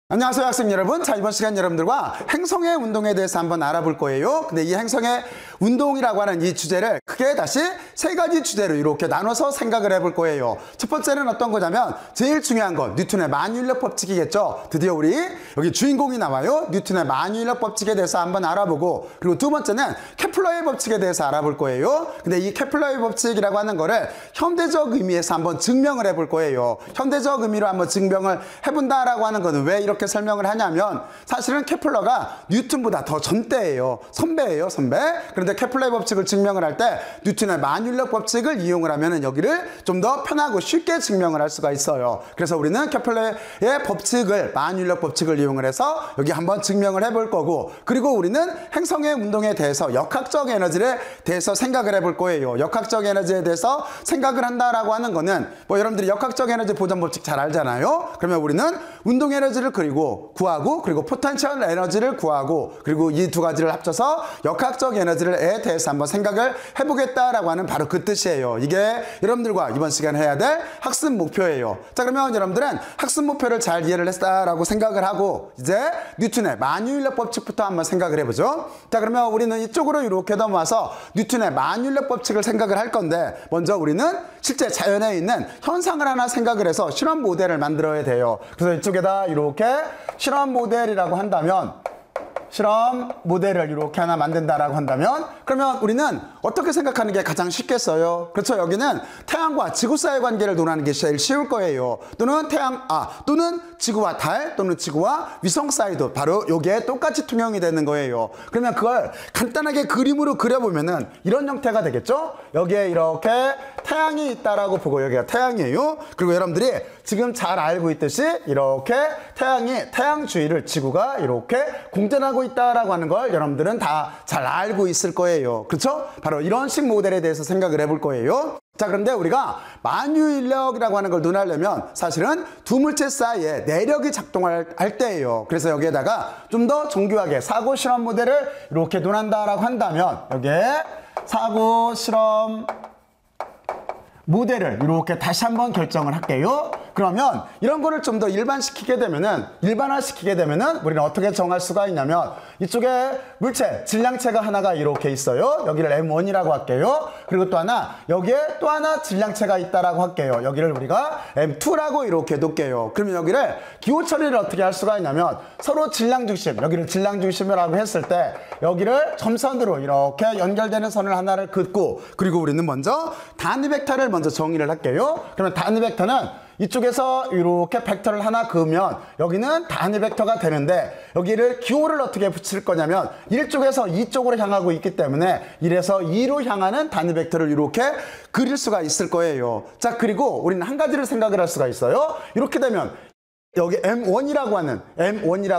안녕하세요 학생 여러분. 자, 이번 시간 여러분들과 행성의 운동에 대해서 한번 알아볼 거예요. 근데 이 행성의 운동이라고 하는 이 주제를 크게 다시 세 가지 주제로 이렇게 나눠서 생각을 해볼 거예요. 첫 번째는 어떤 거냐면 제일 중요한 건 뉴턴의 만유인력 법칙이겠죠. 드디어 우리 여기 주인공이 나와요. 뉴턴의 만유인력 법칙에 대해서 한번 알아보고, 그리고 두 번째는 케플러의 법칙에 대해서 알아볼 거예요. 근데 이 케플러의 법칙이라고 하는 거를 현대적 의미에서 한번 증명을 해볼 거예요. 현대적 의미로 한번 증명을 해본다라고 하는 거는 왜 이렇게 설명을 하냐면, 사실은 케플러가 뉴턴보다 더 전대예요. 선배예요, 선배. 그런데 케플러의 법칙을 증명을 할 때 뉴턴의 만유인력 법칙을 이용을 하면은 여기를 좀 더 편하고 쉽게 증명을 할 수가 있어요. 그래서 우리는 케플러의 법칙을, 만유인력 법칙을 이용을 해서 여기 한번 증명을 해볼 거고, 그리고 우리는 행성의 운동에 대해서 역학적 에너지에 대해서 생각을 해볼 거예요. 역학적 에너지에 대해서 생각을 한다라고 하는 거는 뭐 여러분들이 역학적 에너지 보존 법칙 잘 알잖아요. 그러면 우리는 운동 에너지를 구하고, 그리고 포텐셜 에너지를 구하고, 그리고 이 두 가지를 합쳐서 역학적 에너지에 대해서 한번 생각을 해보겠다라고 하는 바로 그 뜻이에요. 이게 여러분들과 이번 시간에 해야 될 학습 목표예요. 자, 그러면 여러분들은 학습 목표를 잘 이해를 했다라고 생각을 하고, 이제 뉴턴의 만유인력 법칙부터 한번 생각을 해보죠. 자, 그러면 우리는 이쪽으로 이렇게 넘어와서 뉴턴의 만유인력 법칙을 생각을 할 건데, 먼저 우리는 실제 자연에 있는 현상을 하나 생각을 해서 실험 모델을 만들어야 돼요. 그래서 이쪽에다 이렇게 실험 모델이라고 한다면, 실험 모델을 이렇게 하나 만든다라고 한다면, 그러면 우리는 어떻게 생각하는 게 가장 쉽겠어요? 그렇죠. 여기는 태양과 지구 사이의 관계를 논하는 게 제일 쉬울 거예요. 또는 또는 지구와 달, 또는 지구와 위성 사이도 바로 여기에 똑같이 통용이 되는 거예요. 그러면 그걸 간단하게 그림으로 그려보면은 이런 형태가 되겠죠? 여기에 이렇게 태양이 있다라고 보고, 여기가 태양이에요. 그리고 여러분들이 지금 잘 알고 있듯이 이렇게 태양 주위를 지구가 이렇게 공전하고 있다라고 하는 걸 여러분들은 다 잘 알고 있을 거예요. 그렇죠? 바로 이런 식 모델에 대해서 생각을 해볼 거예요. 자, 그런데 우리가 만유인력이라고 하는 걸 논하려면 사실은 두 물체 사이에 내력이 작동할 때예요. 그래서 여기에다가 좀 더 정교하게 사고 실험 모델을 이렇게 논한다라고 한다면, 여기에 사고 실험 모델을 이렇게 다시 한번 결정을 할게요. 그러면 이런 거를 좀 더 일반화시키게 되면은 우리는 어떻게 정할 수가 있냐면, 이쪽에 물체, 질량체가 하나가 이렇게 있어요. 여기를 M1이라고 할게요. 그리고 또 하나, 여기에 또 하나 질량체가 있다라고 할게요. 여기를 우리가 M2라고 이렇게 놓을게요. 그러면 여기를 기호 처리를 어떻게 할 수가 있냐면, 서로 질량 중심, 여기를 질량 중심이라고 했을 때 여기를 점선으로 이렇게 연결되는 선을 하나를 긋고, 그리고 우리는 먼저 단위 벡터를 먼저 정의를 할게요. 그러면 단위 벡터는 이쪽에서 이렇게 벡터를 하나 그으면 여기는 단위 벡터가 되는데, 여기를 기호를 어떻게 붙일 거냐면 1쪽에서 2쪽으로 향하고 있기 때문에 1에서 2로 향하는 단위 벡터를 이렇게 그릴 수가 있을 거예요. 자, 그리고 우리는 한 가지를 생각을 할 수가 있어요. 이렇게 되면 여기 M1이라고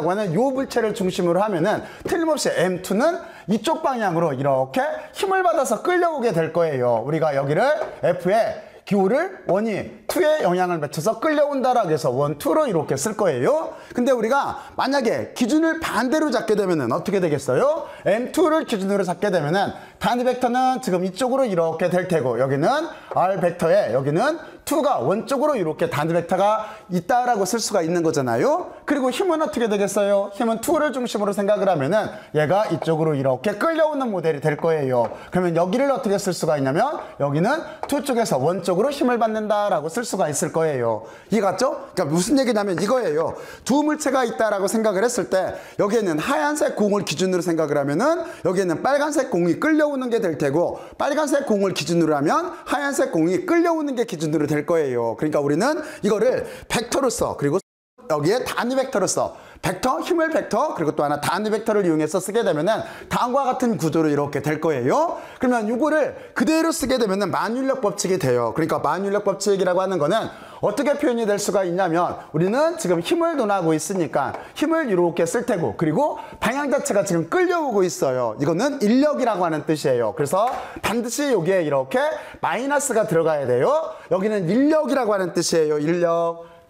하는 요 물체를 중심으로 하면은 틀림없이 M2는 이쪽 방향으로 이렇게 힘을 받아서 끌려오게 될 거예요. 우리가 여기를 F에 기호를 1이 2에 영향을 미쳐서 끌려온다라고 해서 1, 2로 이렇게 쓸 거예요. 근데 우리가 만약에 기준을 반대로 잡게 되면은 어떻게 되겠어요? M2를 기준으로 잡게 되면은 단위 벡터는 지금 이쪽으로 이렇게 될 테고, 여기는 R 벡터에 여기는 2가 원쪽으로 이렇게 단위 벡터가 있다라고 쓸 수가 있는 거잖아요. 그리고 힘은 어떻게 되겠어요? 힘은 2를 중심으로 생각을 하면은 얘가 이쪽으로 이렇게 끌려오는 모델이 될 거예요. 그러면 여기를 어떻게 쓸 수가 있냐면, 여기는 2 쪽에서 원쪽으로 힘을 받는다라고 쓸 수가 있을 거예요. 이해갔죠? 그러니까 무슨 얘기냐면 이거예요. 두 물체가 있다라고 생각을 했을 때 여기에는 하얀색 공을 기준으로 생각을 하면은 여기에는 빨간색 공이 끌려오는 게 될 테고, 빨간색 공을 기준으로 하면 하얀색 공이 끌려오는 게 기준으로 될 거예요. 그러니까 우리는 이거를 벡터로서, 그리고 여기에 단위 벡터로서 벡터, 힘을 벡터, 그리고 또 하나 단위 벡터를 이용해서 쓰게 되면은 다음과 같은 구조로 이렇게 될 거예요. 그러면 이거를 그대로 쓰게 되면은 만유인력 법칙이 돼요. 그러니까 만유인력 법칙이라고 하는 거는 어떻게 표현이 될 수가 있냐면, 우리는 지금 힘을 논하고 있으니까 힘을 이렇게 쓸 테고, 그리고 방향 자체가 지금 끌려오고 있어요. 이거는 인력이라고 하는 뜻이에요. 그래서 반드시 여기에 이렇게 마이너스가 들어가야 돼요. 여기는 인력이라고 하는 뜻이에요.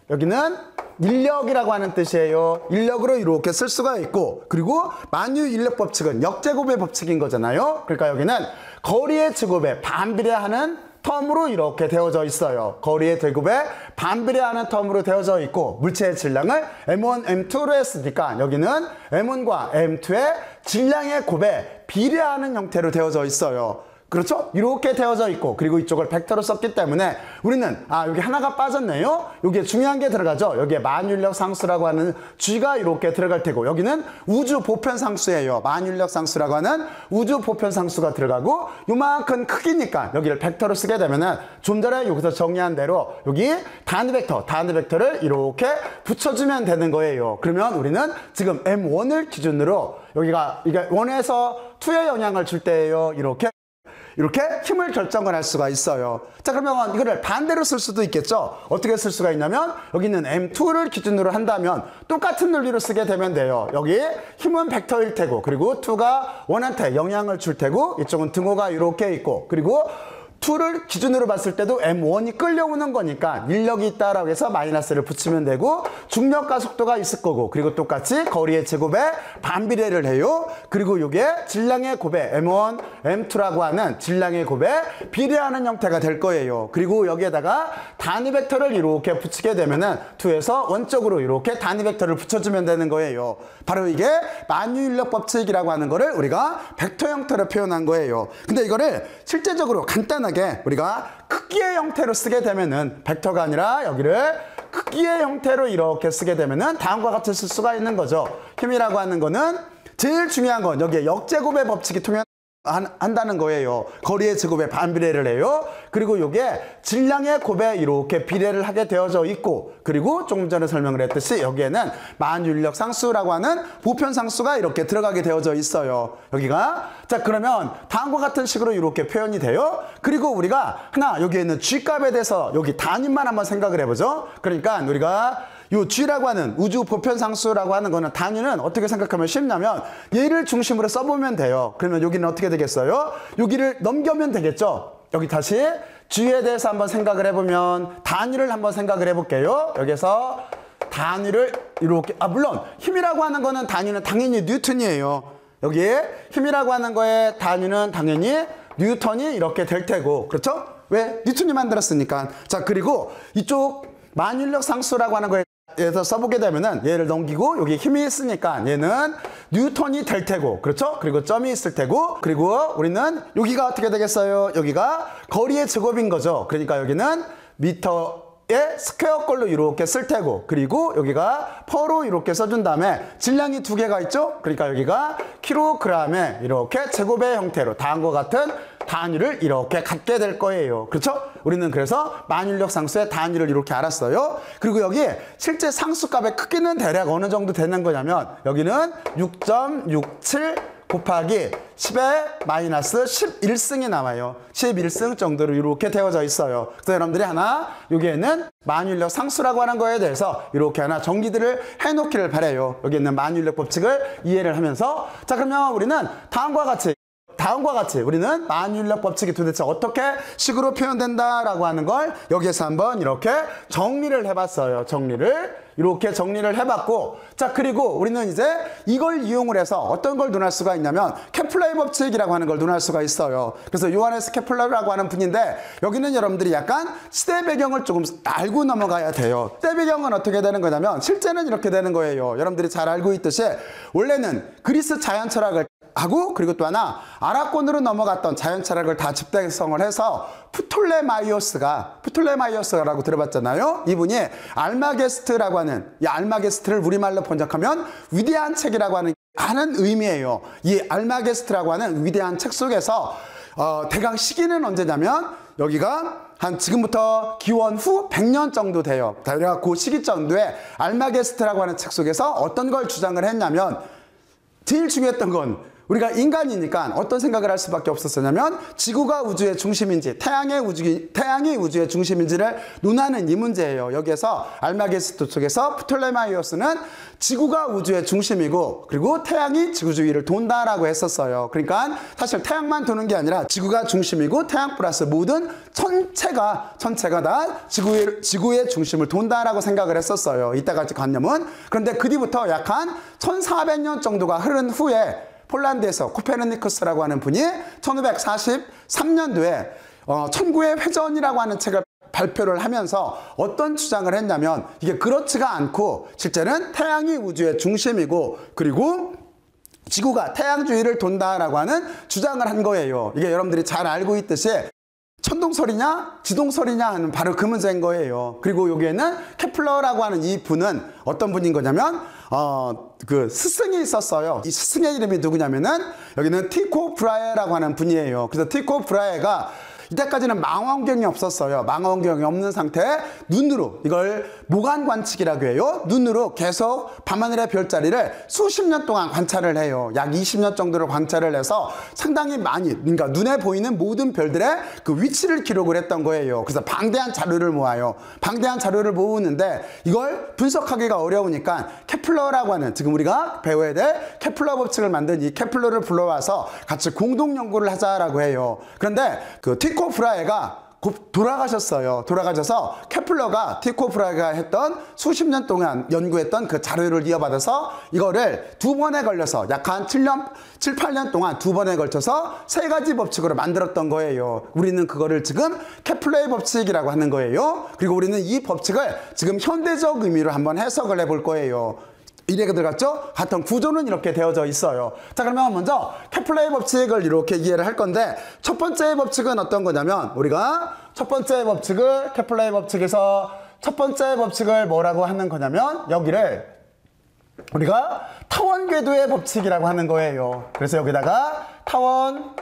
여기는 인력이라고 하는 뜻이에요. 인력으로 이렇게 쓸 수가 있고, 그리고 만유인력 법칙은 역제곱의 법칙인 거잖아요. 그러니까 여기는 거리의 제곱에 반비례하는 텀으로 이렇게 되어져 있어요. 거리의 대곱에 반비례하는 텀으로 되어져 있고 물체의 질량을 M1, M2로 했으니까 여기는 M1과 M2의 질량의 곱에 비례하는 형태로 되어져 있어요. 그렇죠? 이렇게 되어져 있고 그리고 이쪽을 벡터로 썼기 때문에 우리는 여기 하나가 빠졌네요. 여기에 중요한 게 들어가죠. 여기에 만윤력 상수라고 하는 G가 이렇게 들어갈 테고 여기는 우주 보편 상수예요. 만윤력 상수라고 하는 우주 보편 상수가 들어가고 요만큼 크기니까 여기를 벡터로 쓰게 되면은 좀 전에 여기서 정리한 대로 여기 단위 벡터를 이렇게 붙여주면 되는 거예요. 그러면 우리는 지금 M1을 기준으로 여기가 이게 1에서 2의 영향을 줄 때예요. 이렇게 힘을 결정을 할 수가 있어요. 자, 그러면 이거를 반대로 쓸 수도 있겠죠. 어떻게 쓸 수가 있냐면 여기는 M2를 기준으로 한다면 똑같은 논리로 쓰게 되면 돼요. 여기 힘은 벡터일 테고 그리고 2가 1한테 영향을 줄 테고 이쪽은 등호가 이렇게 있고 그리고 2를 기준으로 봤을 때도 M1이 끌려오는 거니까 인력이 있다라고 해서 마이너스를 붙이면 되고 중력과 속도가 있을 거고 그리고 똑같이 거리의 제곱에 반비례를 해요. 그리고 이게 질량의 곱에 M1, M2라고 하는 질량의 곱에 비례하는 형태가 될 거예요. 그리고 여기에다가 단위 벡터를 이렇게 붙이게 되면은 2에서 원적으로 이렇게 단위 벡터를 붙여주면 되는 거예요. 바로 이게 만유인력 법칙이라고 하는 거를 우리가 벡터 형태로 표현한 거예요. 근데 이거를 실제적으로 간단하게 우리가 크기의 형태로 쓰게 되면은 벡터가 아니라 여기를 크기의 형태로 이렇게 쓰게 되면은 다음과 같이 쓸 수가 있는 거죠. 힘이라고 하는 거는 제일 중요한 건 여기에 역제곱의 법칙이 한다는 거예요. 거리의 제곱에 반비례를 해요. 그리고 이게 질량의 곱에 이렇게 비례를 하게 되어져 있고 그리고 조금 전에 설명을 했듯이 여기에는 만윤력 상수라고 하는 보편 상수가 이렇게 들어가게 되어져 있어요. 여기가 자 그러면 다음과 같은 식으로 이렇게 표현이 돼요. 그리고 우리가 여기에 있는 G값에 대해서 여기 단위만 한번 생각을 해보죠. 그러니까 우리가 요 G라고 하는 우주 보편 상수라고 하는 거는 단위는 어떻게 생각하면 쉽냐면 얘를 중심으로 써보면 돼요. 그러면 여기는 어떻게 되겠어요? 여기를 넘겨면 되겠죠. 여기 다시 G에 대해서 한번 생각을 해보면 단위를 한번 생각을 해볼게요. 여기서 단위를 이렇게 물론 힘이라고 하는 거는 단위는 당연히 뉴턴이에요. 여기에 힘이라고 하는 거에 단위는 당연히 뉴턴이 이렇게 될 테고 그렇죠? 왜? 뉴턴이 만들었으니까. 자 그리고 이쪽 만윤력 상수라고 하는 거에 대해서 써보게 되면은 얘를 넘기고 여기 힘이 있으니까 얘는 뉴턴이 될 테고 그렇죠? 그리고 점이 있을 테고 그리고 우리는 여기가 어떻게 되겠어요? 여기가 거리의 제곱인 거죠. 그러니까 여기는 미터의 스퀘어 걸로 이렇게 쓸 테고 그리고 여기가 퍼로 이렇게 써준 다음에 질량이 2개가 있죠? 그러니까 여기가 킬로그램에 이렇게 제곱의 형태로 다음과 같은 단위를 이렇게 갖게 될 거예요. 그렇죠? 우리는 그래서 만윤력 상수의 단위를 이렇게 알았어요. 그리고 여기 실제 상수값의 크기는 대략 어느 정도 되는 거냐면 여기는 6.67 곱하기 10의 마이너스 11승이 나와요. 11승 정도로 이렇게 되어져 있어요. 그래서 여러분들이 여기에는 만윤력 상수라고 하는 거에 대해서 이렇게 정리들을 해놓기를 바라요. 여기 있는 만윤력 법칙을 이해를 하면서 자 그러면 우리는 다음과 같이 우리는 만윤력 법칙이 도대체 어떻게 식으로 표현된다라고 하는 걸 여기에서 한번 이렇게 정리를 해봤어요. 이렇게 정리를 해봤고 자 그리고 우리는 이제 이걸 이용을 해서 어떤 걸 논할 수가 있냐면 케플러의 법칙이라고 하는 걸 논할 수가 있어요. 그래서 요하네스 케플러라고 하는 분인데 여기는 여러분들이 약간 시대 배경을 조금 알고 넘어가야 돼요. 시대 배경은 어떻게 되는 거냐면 실제는 이렇게 되는 거예요. 여러분들이 잘 알고 있듯이 원래는 그리스 자연 철학을 하고 그리고 또 하나 아라콘으로 넘어갔던 자연 철학을 다 집대성을 해서 프톨레마이오스라고 들어봤잖아요. 이분이 알마게스트라고 하는 이 알마게스트를 우리말로 번역하면 위대한 책이라고 하는 의미예요. 이 알마게스트라고 하는 위대한 책 속에서 대강 시기는 언제냐면 여기가 한 지금부터 기원 후 100년 정도 돼요. 대략 그 시기 정도에 알마게스트라고 하는 책 속에서 어떤 걸 주장을 했냐면 제일 중요했던 건 우리가 인간이니까 어떤 생각을 할 수밖에 없었냐면 지구가 우주의 중심인지 태양이 우주의 중심인지를 논하는 이 문제예요. 여기에서 알마게스트 쪽에서 프톨레마이오스는 지구가 우주의 중심이고 그리고 태양이 지구 주위를 돈다라고 했었어요. 그러니까 사실 태양만 도는 게 아니라 지구가 중심이고 태양 플러스 모든 전체가 다 지구의 중심을 돈다라고 생각을 했었어요. 이때까지 관념은. 그런데 그 뒤부터 약 한 1400년 정도가 흐른 후에 폴란드에서 코페르니쿠스라고 하는 분이 1543년도에 천구의 회전이라고 하는 책을 발표를 하면서 어떤 주장을 했냐면 이게 그렇지가 않고 실제는 태양이 우주의 중심이고 그리고 지구가 태양 주위를 돈다라고 하는 주장을 한 거예요. 이게 여러분들이 잘 알고 있듯이 천동설이냐 지동설이냐 하는 바로 그 문제인 거예요. 그리고 여기에는 케플러라고 하는 이 분은 어떤 분인 거냐면 그 스승이 있었어요. 이 스승의 이름이 누구냐면은 여기는 티코 브라헤라고 하는 분이에요. 그래서 티코 브라헤가 이때까지는 망원경이 없었어요. 망원경이 없는 상태에 눈으로, 이걸 모관 관측이라고 해요. 눈으로 계속 밤하늘의 별자리를 수십 년 동안 관찰을 해요. 약 20년 정도를 관찰을 해서 상당히 많이, 그러니까 눈에 보이는 모든 별들의 그 위치를 기록을 했던 거예요. 그래서 방대한 자료를 모아요. 방대한 자료를 모으는데 이걸 분석하기가 어려우니까 케플러라고 하는, 지금 우리가 배워야 될 케플러 법칙을 만든 이 케플러를 불러와서 같이 공동 연구를 하자라고 해요. 그런데 그 티코 브라헤가 돌아가셨어요. 돌아가셔서 케플러가 티코 브라헤가 했던 수십 년 동안 연구했던 그 자료를 이어받아서 이거를 두 번에 걸려서 약 한 7, 8년 동안 두 번에 걸쳐서 세 가지 법칙으로 만들었던 거예요. 우리는 그거를 지금 케플러의 법칙이라고 하는 거예요. 그리고 우리는 이 법칙을 지금 현대적 의미로 한번 해석을 해볼 거예요. 이래가 들어갔죠? 같은 구조는 이렇게 되어져 있어요. 자, 그러면 먼저 케플러의 법칙을 이렇게 이해를 할 건데, 첫 번째 법칙은 어떤 거냐면, 우리가 첫 번째 법칙을, 케플러의 법칙에서 첫 번째 법칙을 뭐라고 하는 거냐면, 여기를 우리가 타원 궤도의 법칙이라고 하는 거예요. 그래서 여기다가 타원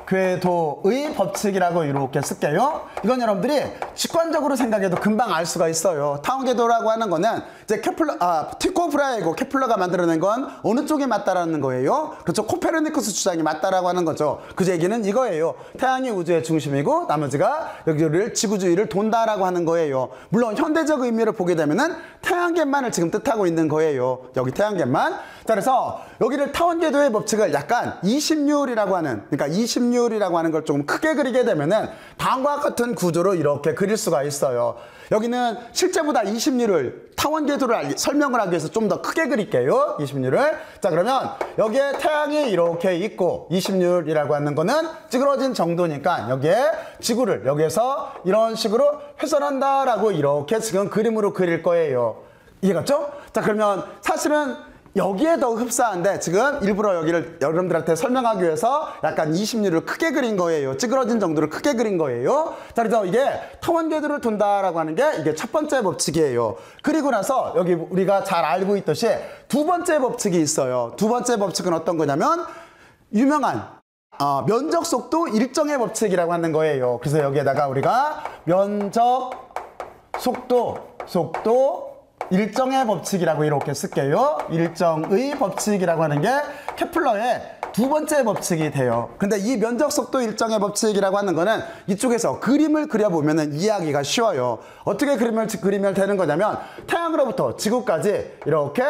궤도의 법칙이라고 이렇게 쓸게요. 이건 여러분들이 직관적으로 생각해도 금방 알 수가 있어요. 타원 궤도라고 하는 거는 이제 티코 브라헤고 케플러가 만들어낸 건 어느 쪽이 맞다라는 거예요. 그렇죠. 코페르니쿠스 주장이 맞다라고 하는 거죠. 그 얘기는 이거예요. 태양이 우주의 중심이고 나머지가 여기를 지구주위를 돈다라고 하는 거예요. 물론 현대적 의미를 보게 되면은 태양계만을 지금 뜻하고 있는 거예요. 여기 태양계만. 자, 그래서 여기를 타원 궤도의 법칙을 약간 20률이라고 하는, 그러니까 20률이라고 하는 걸 조금 크게 그리게 되면은 다음과 같은 구조로 이렇게 그릴 수가 있어요. 여기는 실제보다 20률을 타원 궤도를 설명을 하기 위해서 좀 더 크게 그릴게요. 20률을. 자, 그러면 여기에 태양이 이렇게 있고 20률이라고 하는 거는 찌그러진 정도니까 여기에 지구를 여기에서 이런 식으로 회전한다라고 이렇게 지금 그림으로 그릴 거예요. 이해갔죠? 자, 그러면 사실은 여기에 더 흡사한데 지금 일부러 여기를 여러분들한테 설명하기 위해서 약간 20률을 크게 그린 거예요. 찌그러진 정도를 크게 그린 거예요. 자, 그래서 이게 타원 궤도를 돈다라고 하는 게 이게 첫 번째 법칙이에요. 그리고 나서 여기 우리가 잘 알고 있듯이 두 번째 법칙이 있어요. 두 번째 법칙은 어떤 거냐면 유명한 면적 속도 일정의 법칙이라고 하는 거예요. 그래서 여기에다가 우리가 면적 속도 일정의 법칙이라고 이렇게 쓸게요. 일정의 법칙이라고 하는 게 케플러의 두 번째 법칙이 돼요. 근데 이 면적 속도 일정의 법칙이라고 하는 거는 이쪽에서 그림을 그려보면 이해하기가 쉬워요. 어떻게 그림을 그리면 되는 거냐면 태양으로부터 지구까지 이렇게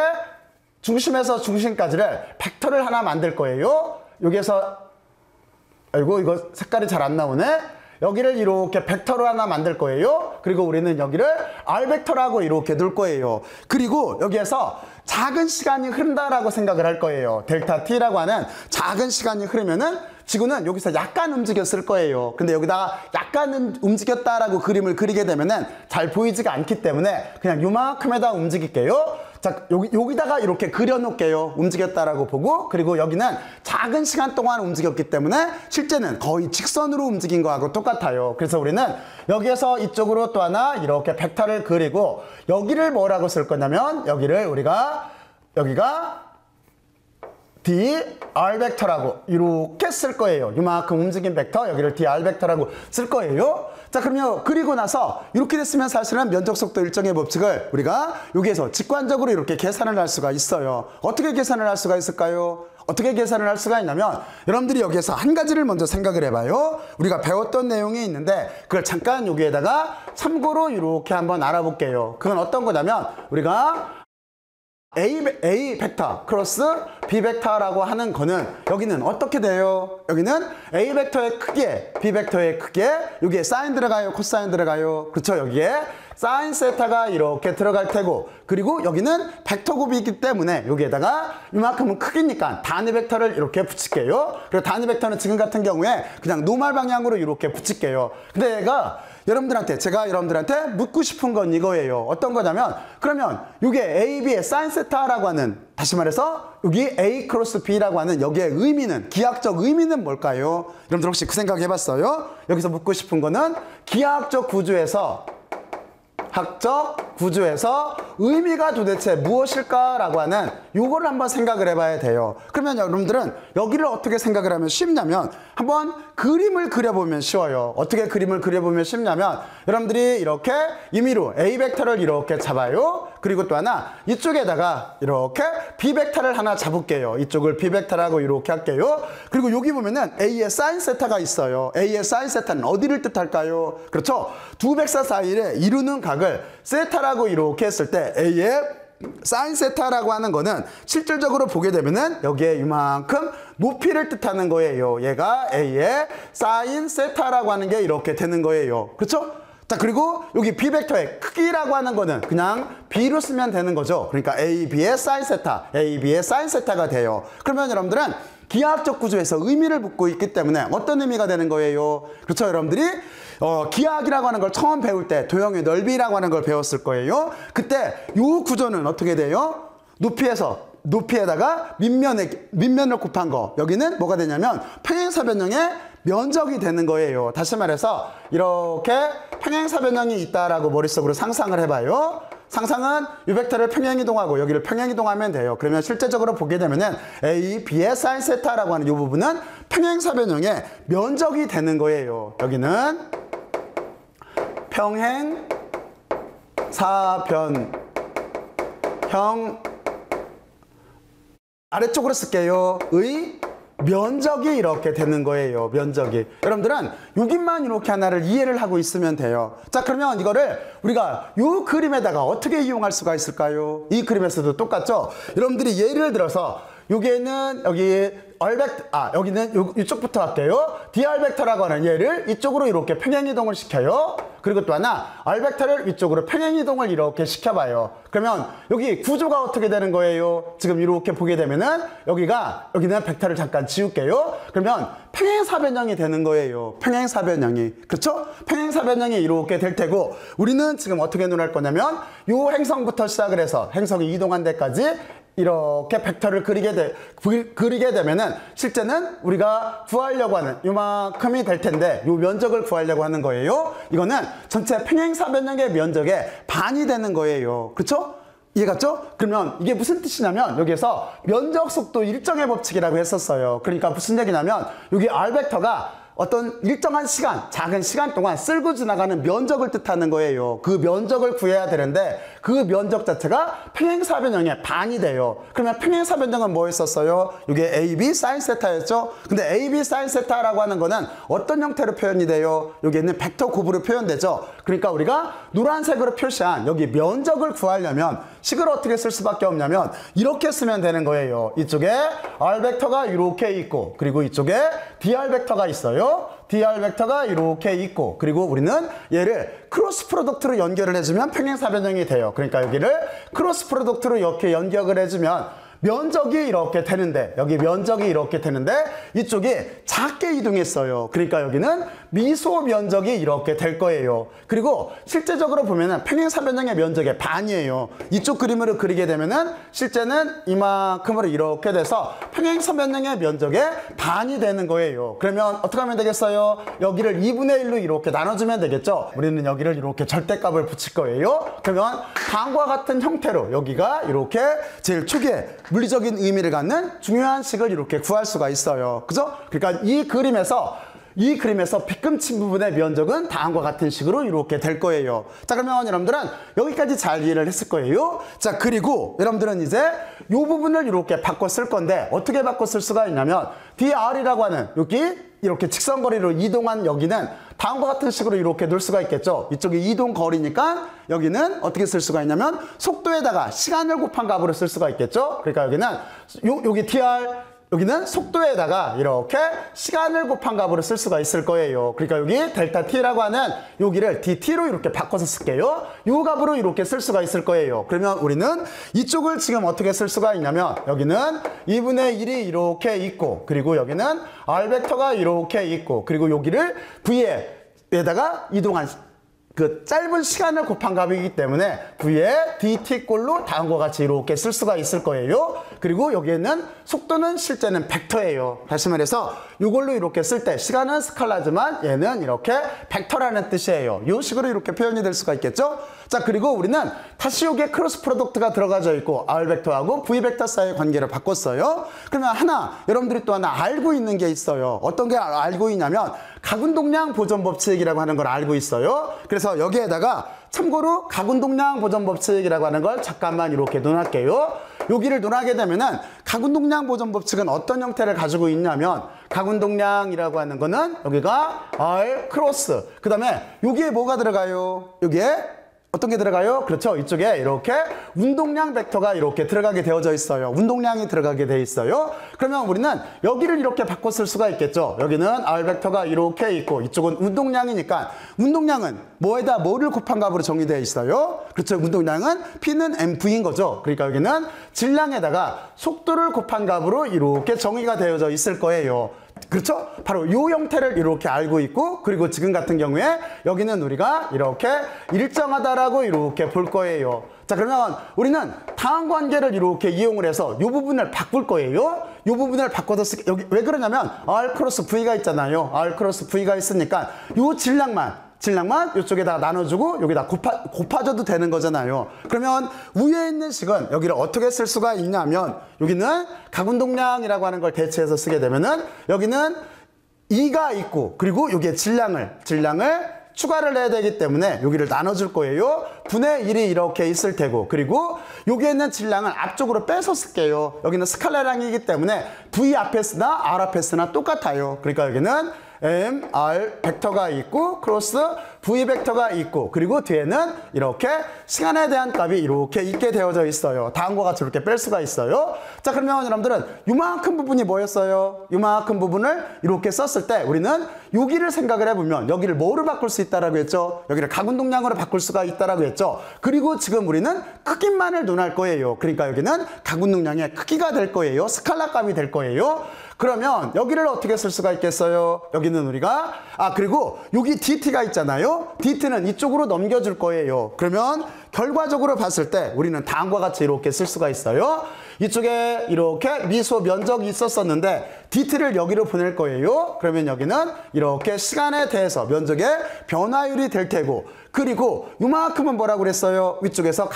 중심에서 중심까지를 벡터를 하나 만들 거예요. 여기에서 아이고 이거 색깔이 잘 안 나오네. 여기를 이렇게 벡터로 하나 만들 거예요. 그리고 우리는 여기를 R벡터라고 이렇게 둘 거예요. 그리고 여기에서 작은 시간이 흐른다라고 생각을 할 거예요. 델타 T라고 하는 작은 시간이 흐르면은 지구는 여기서 약간 움직였을 거예요. 근데 여기다가 약간 움직였다라고 그림을 그리게 되면은 잘 보이지가 않기 때문에 그냥 요만큼에다 움직일게요. 자, 여기다가 이렇게 그려놓을게요. 움직였다라고 보고, 그리고 여기는 작은 시간 동안 움직였기 때문에 실제는 거의 직선으로 움직인 거하고 똑같아요. 그래서 우리는 여기에서 이쪽으로 또 하나 이렇게 벡터를 그리고 여기를 뭐라고 쓸 거냐면 여기를 우리가 여기가 dR벡터라고 이렇게 쓸 거예요. 이만큼 움직인 벡터 여기를 dR벡터라고 쓸 거예요. 자, 그러면 그리고 나서 이렇게 됐으면 사실은 면적 속도 일정의 법칙을 우리가 여기에서 직관적으로 이렇게 계산을 할 수가 있어요. 어떻게 계산을 할 수가 있을까요? 어떻게 계산을 할 수가 있냐면 여러분들이 여기에서 한 가지를 먼저 생각을 해봐요. 우리가 배웠던 내용이 있는데 그걸 잠깐 여기에다가 참고로 이렇게 한번 알아볼게요. 그건 어떤 거냐면 우리가 A 벡터 크로스 B 벡터라고 하는 거는 여기는 어떻게 돼요? 여기는 A 벡터의 크기에 B 벡터의 크기에 여기에 사인 들어가요? 코사인 들어가요? 그렇죠? 여기에 사인 세타가 이렇게 들어갈 테고, 그리고 여기는 벡터 곱이기 때문에 여기에다가 이만큼은 크기니까 단위 벡터를 이렇게 붙일게요. 그리고 단위 벡터는 지금 같은 경우에 그냥 노멀 방향으로 이렇게 붙일게요. 근데 얘가 제가 여러분들한테 묻고 싶은 건 이거예요. 어떤 거냐면, 그러면 이게 A, B의 사인 세타라고 하는, 다시 말해서 여기 A 크로스 B라고 하는 여기의 의미는, 기하학적 의미는 뭘까요? 여러분들 혹시 그 생각 해봤어요? 여기서 묻고 싶은 거는 기하학적 구조에서 의미가 도대체 무엇일까라고 하는 요거를 한번 생각을 해봐야 돼요. 그러면 여러분들은 여기를 어떻게 생각을 하면 쉽냐면, 한번 그림을 그려보면 쉬워요. 어떻게 그림을 그려보면 쉽냐면, 여러분들이 이렇게 임의로 A 벡터를 이렇게 잡아요. 그리고 또 하나 이쪽에다가 이렇게 B 벡터를 하나 잡을게요. 이쪽을 B 벡터라고 이렇게 할게요. 그리고 여기 보면은 A의 사인 세타가 있어요. A의 사인 세타는 어디를 뜻할까요? 그렇죠? 두 백사 사이를 이루는 각을 세타라고 이렇게 했을 때 A의 사인 세타라고 하는 거는 실질적으로 보게 되면은 여기에 이만큼 높이를 뜻하는 거예요. 얘가 A의 사인 세타라고 하는 게 이렇게 되는 거예요. 그렇죠? 자, 그리고 여기 B 벡터의 크기라고 하는 거는 그냥 B로 쓰면 되는 거죠. 그러니까 AB의 사인 세타, AB의 사인 세타가 돼요. 그러면 여러분들은 기하학적 구조에서 의미를 묻고 있기 때문에 어떤 의미가 되는 거예요? 그렇죠, 여러분들이 기하학이라고 하는 걸 처음 배울 때 도형의 넓이라고 하는 걸 배웠을 거예요. 그때 이 구조는 어떻게 돼요? 높이에다가 밑면을 곱한 거, 여기는 뭐가 되냐면 평행사변형의 면적이 되는 거예요. 다시 말해서 이렇게 평행사변형이 있다라고 머릿속으로 상상을 해봐요. 상상은 이 벡터를 평행이동하고 여기를 평행이동하면 돼요. 그러면 실제적으로 보게 되면은 A, B의 사인 세타라고 하는 이 부분은 평행사변형의 면적이 되는 거예요. 여기는 평행사변형, 아래쪽으로 쓸게요. 면적이 이렇게 되는 거예요. 면적이. 여러분들은 여기만 이렇게 하나를 이해를 하고 있으면 돼요. 자, 그러면 이거를 우리가 이 그림에다가 어떻게 이용할 수가 있을까요? 이 그림에서도 똑같죠? 여러분들이 예를 들어서 여기에는 여기는 이쪽부터 할게요. dr 벡터라고 하는 얘를 이쪽으로 이렇게 평행이동을 시켜요. 그리고 또 하나 r 벡터를 이쪽으로 평행이동을 이렇게 시켜봐요. 그러면 여기 구조가 어떻게 되는 거예요? 지금 이렇게 보게 되면은 여기는 벡터를 잠깐 지울게요. 그러면 평행사변형이 되는 거예요. 평행사변형이. 그렇죠? 평행사변형이 이렇게 될 테고, 우리는 지금 어떻게 논할 거냐면 이 행성부터 시작을 해서 행성이 이동한 데까지 이렇게 벡터를 그리게 되면은 실제는 우리가 구하려고 하는 요만큼이 될 텐데, 요 면적을 구하려고 하는 거예요. 이거는 전체 평행사변형의 면적의 반이 되는 거예요. 그렇죠? 이해갔죠? 그러면 이게 무슨 뜻이냐면, 여기에서 면적 속도 일정의 법칙이라고 했었어요. 그러니까 무슨 얘기냐면, 여기 R 벡터가 어떤 일정한 시간, 작은 시간 동안 쓸고 지나가는 면적을 뜻하는 거예요. 그 면적을 구해야 되는데 그 면적 자체가 평행사변형의 반이 돼요. 그러면 평행사변형은 뭐 했었어요? 이게 AB 사인 세타였죠? 근데 AB 사인 세타라고 하는 거는 어떤 형태로 표현이 돼요? 여기에는 벡터 곱으로 표현되죠? 그러니까 우리가 노란색으로 표시한 여기 면적을 구하려면 식을 어떻게 쓸 수밖에 없냐면 이렇게 쓰면 되는 거예요. 이쪽에 R 벡터가 이렇게 있고, 그리고 이쪽에 dr 벡터가 있어요. dr 벡터가 이렇게 있고, 그리고 우리는 얘를 크로스 프로덕트로 연결을 해주면 평행사변형이 돼요. 그러니까 여기를 크로스 프로덕트로 이렇게 연결을 해주면 면적이 이렇게 되는데, 여기 면적이 이렇게 되는데 이쪽이 작게 이동했어요. 그러니까 여기는 미소 면적이 이렇게 될 거예요. 그리고 실제적으로 보면은 평행사변형의 면적의 반이에요. 이쪽 그림으로 그리게 되면은 실제는 이만큼으로 이렇게 돼서 평행사변형의 면적의 반이 되는 거예요. 그러면 어떻게 하면 되겠어요? 여기를 2분의 1로 이렇게 나눠주면 되겠죠? 우리는 여기를 이렇게 절대값을 붙일 거예요. 그러면 다음과 같은 형태로 여기가 이렇게 제일 초기에 물리적인 의미를 갖는 중요한 식을 이렇게 구할 수가 있어요. 그죠? 그러니까 이 그림에서 빗금친 부분의 면적은 다음과 같은 식으로 이렇게 될 거예요. 자, 그러면 여러분들은 여기까지 잘 이해를 했을 거예요. 자, 그리고 여러분들은 이제 이 부분을 이렇게 바꿔 쓸 건데 어떻게 바꿔 쓸 수가 있냐면 dr이라고 하는 여기 이렇게 직선거리로 이동한 여기는 다음과 같은 식으로 이렇게 놓을 수가 있겠죠. 이쪽이 이동 거리니까 여기는 어떻게 쓸 수가 있냐면 속도에다가 시간을 곱한 값으로 쓸 수가 있겠죠. 그러니까 여기는 여기 dr 여기는 속도에다가 이렇게 시간을 곱한 값으로 쓸 수가 있을 거예요. 그러니까 여기 델타 t라고 하는 여기를 dt로 이렇게 바꿔서 쓸게요. 요 값으로 이렇게 쓸 수가 있을 거예요. 그러면 우리는 이쪽을 지금 어떻게 쓸 수가 있냐면 여기는 2분의 1이 이렇게 있고 그리고 여기는 r 벡터가 이렇게 있고 그리고 여기를 v에다가 이동한 그 짧은 시간을 곱한 값이기 때문에 V에 dt 꼴로 다음과 같이 이렇게 쓸 수가 있을 거예요. 그리고 여기에는 속도는 실제는 벡터예요. 다시 말해서 이걸로 이렇게 쓸 때 시간은 스칼라지만 얘는 이렇게 벡터라는 뜻이에요. 이 식으로 이렇게 표현이 될 수가 있겠죠. 자, 그리고 우리는 다시 여기에 크로스 프로덕트가 들어가져 있고 R 벡터하고 V 벡터 사이의 관계를 바꿨어요. 그러면 하나 여러분들이 또 하나 알고 있는 게 있어요. 어떤 게 알고 있냐면 가군동량 보존 법칙이라고 하는 걸 알고 있어요. 그래서 여기에다가 참고로 가군동량 보존 법칙이라고 하는 걸 잠깐만 이렇게 논할게요. 여기를 논하게 되면은 가군동량 보존 법칙은 어떤 형태를 가지고 있냐면 가군동량이라고 하는 거는 여기가 R 크로스 그 다음에 여기에 뭐가 들어가요? 여기에 어떤 게 들어가요? 그렇죠. 이쪽에 이렇게 운동량 벡터가 이렇게 들어가게 되어져 있어요. 운동량이 들어가게 돼 있어요. 그러면 우리는 여기를 이렇게 바꿔 쓸 수가 있겠죠. 여기는 R 벡터가 이렇게 있고 이쪽은 운동량이니까 운동량은 뭐에다 뭐를 곱한 값으로 정의되어 있어요. 그렇죠. 운동량은 P는 mv인 거죠. 그러니까 여기는 질량에다가 속도를 곱한 값으로 이렇게 정의가 되어져 있을 거예요. 그렇죠? 바로 이 형태를 이렇게 알고 있고 그리고 지금 같은 경우에 여기는 우리가 이렇게 일정하다라고 이렇게 볼 거예요. 자, 그러면 우리는 다음 관계를 이렇게 이용을 해서 이 부분을 바꿀 거예요. 이 부분을 바꿔서 여기 왜 그러냐면 R 크로스 V가 있잖아요. R 크로스 V가 있으니까 이 질량만 이쪽에다 나눠주고 여기다 곱아줘도 되는 거잖아요. 그러면 위에 있는 식은 여기를 어떻게 쓸 수가 있냐면 여기는 가군동량이라고 하는 걸 대체해서 쓰게 되면은 여기는 2가 있고 그리고 여기에 질량을 추가를 해야 되기 때문에 여기를 나눠줄 거예요. 분의 1이 이렇게 있을 테고 그리고 여기에 있는 질량을 앞쪽으로 빼서 쓸게요. 여기는 스칼라량이기 때문에 V 앞에 쓰나 R 앞에 쓰나 똑같아요. 그러니까 여기는 M, R 벡터가 있고 크로스 V 벡터가 있고 그리고 뒤에는 이렇게 시간에 대한 값이 이렇게 있게 되어져 있어요. 다음과 같이 이렇게 뺄 수가 있어요. 자, 그러면 여러분들은 요만큼 부분이 뭐였어요? 요만큼 부분을 이렇게 썼을 때 우리는 여기를 생각을 해보면 여기를 뭐로 바꿀 수 있다라고 했죠? 여기를 가군동량으로 바꿀 수가 있다라고 했죠? 그리고 지금 우리는 크기만을 논할 거예요. 그러니까 여기는 가군동량의 크기가 될 거예요. 스칼라 값이 될 거예요. 그러면 여기를 어떻게 쓸 수가 있겠어요? 여기는 우리가 그리고 여기 dt가 있잖아요. dt는 이쪽으로 넘겨줄 거예요. 그러면 결과적으로 봤을 때 우리는 다음과 같이 이렇게 쓸 수가 있어요. 이쪽에 이렇게 미소 면적이 있었었는데 dt를 여기로 보낼 거예요. 그러면 여기는 이렇게 시간에 대해서 면적의 변화율이 될 테고 그리고 이만큼은 뭐라고 그랬어요? 위쪽에서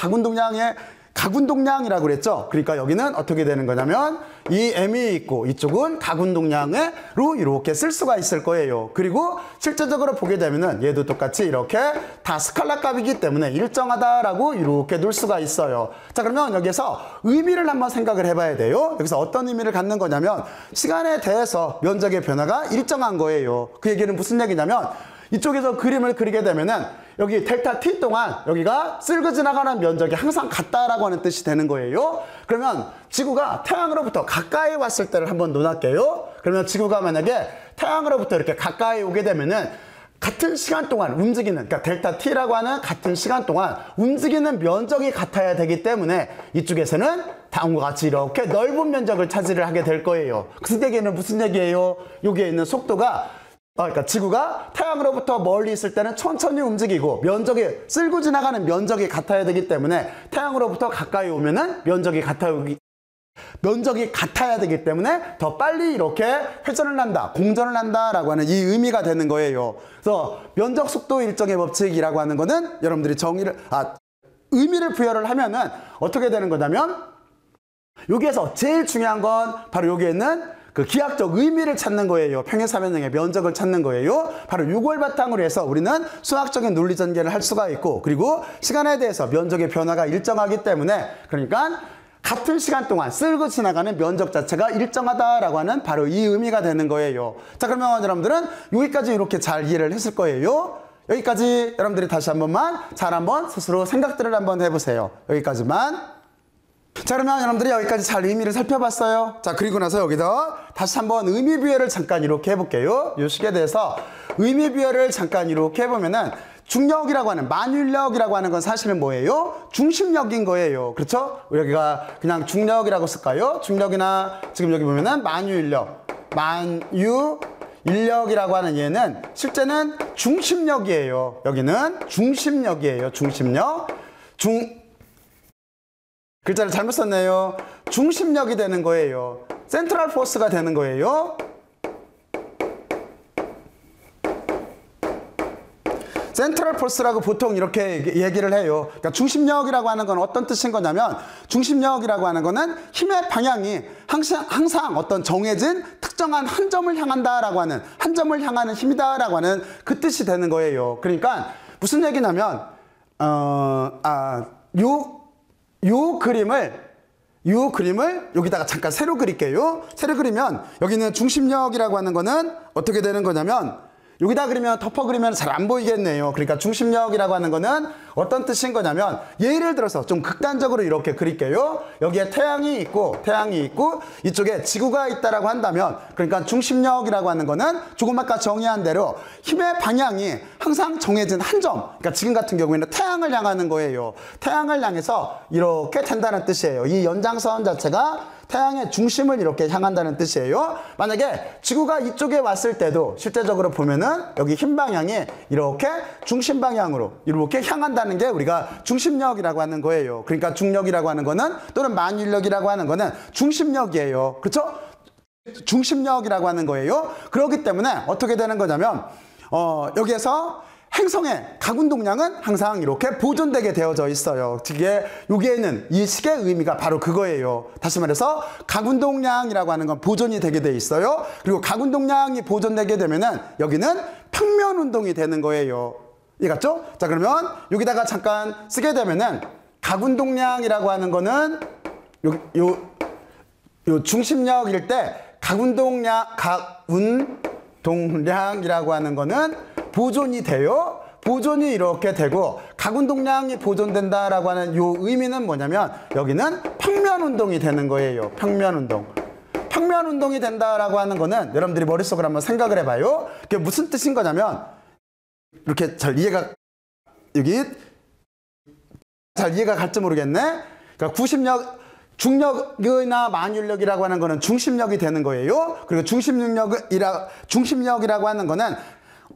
가군동량이라고 그랬죠. 그러니까 여기는 어떻게 되는 거냐면 이 m이 있고 이쪽은 가군동량으로 이렇게 쓸 수가 있을 거예요. 그리고 실제적으로 보게 되면은 얘도 똑같이 이렇게 다 스칼라 값이기 때문에 일정하다라고 이렇게 놓을 수가 있어요. 자, 그러면 여기서 의미를 한번 생각을 해봐야 돼요. 여기서 어떤 의미를 갖는 거냐면 시간에 대해서 면적의 변화가 일정한 거예요. 그 얘기는 무슨 얘기냐면 이쪽에서 그림을 그리게 되면은 여기 델타 t 동안 여기가 쓸고 지나가는 면적이 항상 같다라고 하는 뜻이 되는 거예요. 그러면 지구가 태양으로부터 가까이 왔을 때를 한번 논할게요. 그러면 지구가 만약에 태양으로부터 이렇게 가까이 오게 되면은 같은 시간 동안 움직이는, 그러니까 델타 t라고 하는 같은 시간 동안 움직이는 면적이 같아야 되기 때문에 이쪽에서는 다음과 같이 이렇게 넓은 면적을 차지를 하게 될 거예요. 그 얘기는 무슨 얘기예요? 여기에 있는 속도가 그러니까 지구가 태양으로부터 멀리 있을 때는 천천히 움직이고 면적이 쓸고 지나가는 면적이 같아야 되기 때문에 태양으로부터 가까이 오면은 면적이 같아야 되기 때문에 더 빨리 이렇게 회전을 한다, 공전을 한다라고 하는 이 의미가 되는 거예요. 그래서 면적 속도 일정의 법칙이라고 하는 거는 여러분들이 의미를 부여를 하면은 어떻게 되는 거냐면 여기에서 제일 중요한 건 바로 여기에 있는 그 기하학적 의미를 찾는 거예요. 평행사변형의 면적을 찾는 거예요. 바로 이걸 바탕으로 해서 우리는 수학적인 논리 전개를 할 수가 있고 그리고 시간에 대해서 면적의 변화가 일정하기 때문에 그러니까 같은 시간 동안 쓸고 지나가는 면적 자체가 일정하다라고 하는 바로 이 의미가 되는 거예요. 자, 그러면 여러분들은 여기까지 이렇게 잘 이해를 했을 거예요. 여기까지 여러분들이 다시 한 번만 잘 한번 스스로 생각들을 한번 해보세요. 여기까지만. 자, 그러면 여러분들이 여기까지 잘 의미를 살펴봤어요. 자, 그리고 나서 여기서 다시 한번 의미 부여를 잠깐 이렇게 해볼게요. 이 식에 대해서 의미 부여를 잠깐 이렇게 해보면은 중력이라고 하는, 만율력이라고 하는 건 사실은 뭐예요? 중심력인 거예요. 그렇죠? 여기가 그냥 중력이라고 쓸까요? 중력이나 지금 여기 보면은 만유인력, 만유인력이라고 하는 얘는 실제는 중심력이에요. 여기는 중심력이에요. 중심력. 글자를 잘못 썼네요. 중심력이 되는 거예요. 센트럴 포스가 되는 거예요. 센트럴 포스라고 보통 이렇게 얘기를 해요. 그러니까 중심력이라고 하는 건 어떤 뜻인 거냐면, 중심력이라고 하는 거는 힘의 방향이 항상 어떤 정해진 특정한 한 점을 향한다라고 하는, 한 점을 향하는 힘이다라고 하는 그 뜻이 되는 거예요. 그러니까 무슨 얘기냐면 요 그림을 여기다가 잠깐 새로 그릴게요. 새로 그리면 여기는 중심력이라고 하는 거는 어떻게 되는 거냐면, 여기다 그리면 덮어 그리면 잘 안 보이겠네요. 그러니까 중심력이라고 하는 거는 어떤 뜻인 거냐면, 예를 들어서 좀 극단적으로 이렇게 그릴게요. 여기에 태양이 있고 이쪽에 지구가 있다라고 한다면, 그러니까 중심력이라고 하는 거는 조금 아까 정의한 대로 힘의 방향이 항상 정해진 한 점, 그러니까 지금 같은 경우에는 태양을 향하는 거예요. 태양을 향해서 이렇게 된다는 뜻이에요. 이 연장선 자체가 태양의 중심을 이렇게 향한다는 뜻이에요. 만약에 지구가 이쪽에 왔을 때도 실제적으로 보면은 여기 힘 방향이 이렇게 중심 방향으로 이렇게 향한다는 게 우리가 중심력이라고 하는 거예요. 그러니까 중력이라고 하는 거는, 또는 만율력이라고 하는 거는 중심력이에요. 그렇죠? 중심력이라고 하는 거예요. 그렇기 때문에 어떻게 되는 거냐면, 여기에서 행성의 각운동량은 항상 이렇게 보존되게 되어져 있어요. 여기에는 이 식의 의미가 바로 그거예요. 다시 말해서 각운동량이라고 하는 건 보존이 되게 돼 있어요. 그리고 각운동량이 보존되게 되면은 여기는 평면운동이 되는 거예요. 이해갔죠? 자, 그러면 여기다가 잠깐 쓰게 되면은 각운동량이라고 하는 거는 요 중심력일 때 각운동량이라고 하는 거는 보존이 돼요. 보존이 이렇게 되고, 각운동량이 보존된다라고 하는 요 의미는 뭐냐면, 여기는 평면운동이 되는 거예요. 평면운동. 평면운동이 된다라고 하는 거는 여러분들이 머릿속으로 한번 생각을 해봐요. 그게 무슨 뜻인 거냐면, 이렇게 잘 이해가 갈지 모르겠네. 그러니까 중력이나 만율력이라고 하는 거는 중심력이 되는 거예요. 그리고 중심력이라고 하는 거는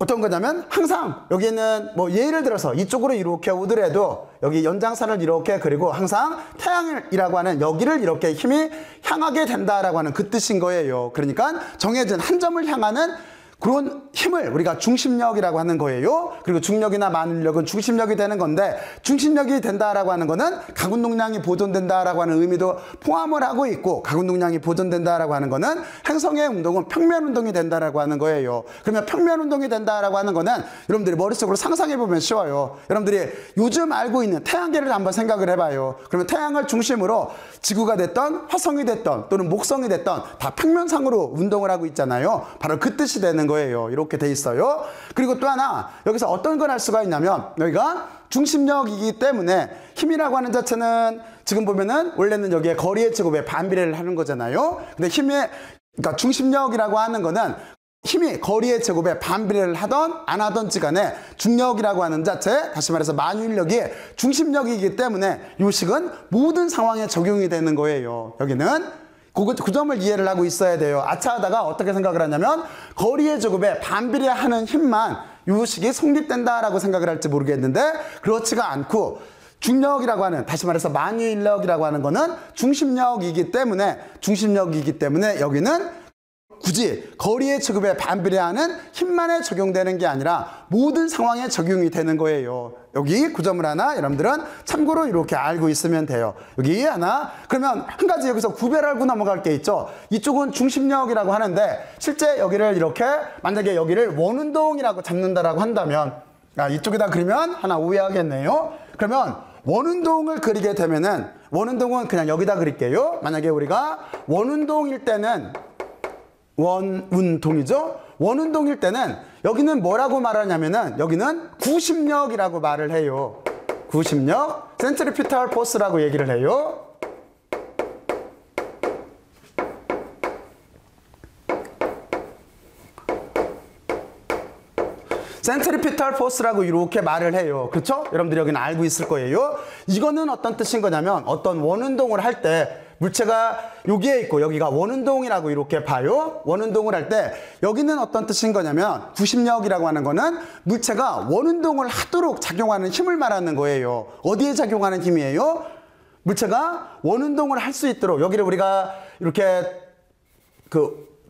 어떤 거냐면, 항상 여기는 뭐 예를 들어서 이쪽으로 이렇게 오더라도 여기 연장선을 이렇게 그리고 항상 태양이라고 하는 여기를 이렇게 힘이 향하게 된다라고 하는 그 뜻인 거예요. 그러니까 정해진 한 점을 향하는 그런 힘을 우리가 중심력이라고 하는 거예요. 그리고 중력이나 만율력은 중심력이 되는 건데, 중심력이 된다라고 하는 거는 각운동량이 보존된다라고 하는 의미도 포함을 하고 있고, 각운동량이 보존된다라고 하는 거는 행성의 운동은 평면운동이 된다라고 하는 거예요. 그러면 평면운동이 된다라고 하는 거는 여러분들이 머릿속으로 상상해보면 쉬워요. 여러분들이 요즘 알고 있는 태양계를 한번 생각을 해봐요. 그러면 태양을 중심으로 지구가 됐던 화성이 됐던 또는 목성이 됐던 다 평면상으로 운동을 하고 있잖아요. 바로 그 뜻이 되는 거예요. 이렇게 돼 있어요. 그리고 또 하나, 여기서 어떤 걸 할 수가 있냐면, 여기가 중심력이기 때문에 힘이라고 하는 자체는 지금 보면은 원래는 여기에 거리의 제곱에 반비례를 하는 거잖아요. 근데 그러니까 중심력이라고 하는 거는 힘이 거리의 제곱에 반비례를 하던 안 하던지 간에 중력이라고 하는 자체, 다시 말해서 만율력이 중심력이기 때문에 이 식은 모든 상황에 적용이 되는 거예요. 여기는 그 점을 이해를 하고 있어야 돼요. 아차하다가 어떻게 생각을 하냐면, 거리의 제곱에 반비례하는 힘만 이 식이 성립된다라고 생각을 할지 모르겠는데, 그렇지가 않고, 중력이라고 하는, 다시 말해서 만유인력이라고 하는 거는 중심력이기 때문에 여기는 굳이 거리의 제곱에 반비례하는 힘만에 적용되는 게 아니라 모든 상황에 적용이 되는 거예요. 여기 구점을 하나 여러분들은 참고로 이렇게 알고 있으면 돼요. 여기 하나. 그러면 한 가지 여기서 구별하고 넘어갈 게 있죠. 이쪽은 중심력이라고 하는데, 실제 여기를 이렇게 만약에 여기를 원운동이라고 잡는다라고 한다면, 이쪽에다 그리면 하나 오해하겠네요. 그러면 원운동을 그리게 되면은, 원운동은 그냥 여기다 그릴게요. 만약에 우리가 원운동일 때는 원운동이죠. 원운동일 때는 여기는 뭐라고 말하냐면은, 여기는 구심력이라고 말을 해요. 구심력, 센트리피탈 포스라고 얘기를 해요. 센트리피탈 포스라고 이렇게 말을 해요. 그렇죠? 여러분들이 여기는 알고 있을 거예요. 이거는 어떤 뜻인 거냐면 어떤 원운동을 할 때 물체가 여기에 있고 여기가 원운동이라고 이렇게 봐요. 원운동을 할 때 여기는 어떤 뜻인 거냐면 구심력이라고 하는 거는 물체가 원운동을 하도록 작용하는 힘을 말하는 거예요. 어디에 작용하는 힘이에요? 물체가 원운동을 할 수 있도록 여기를 우리가 이렇게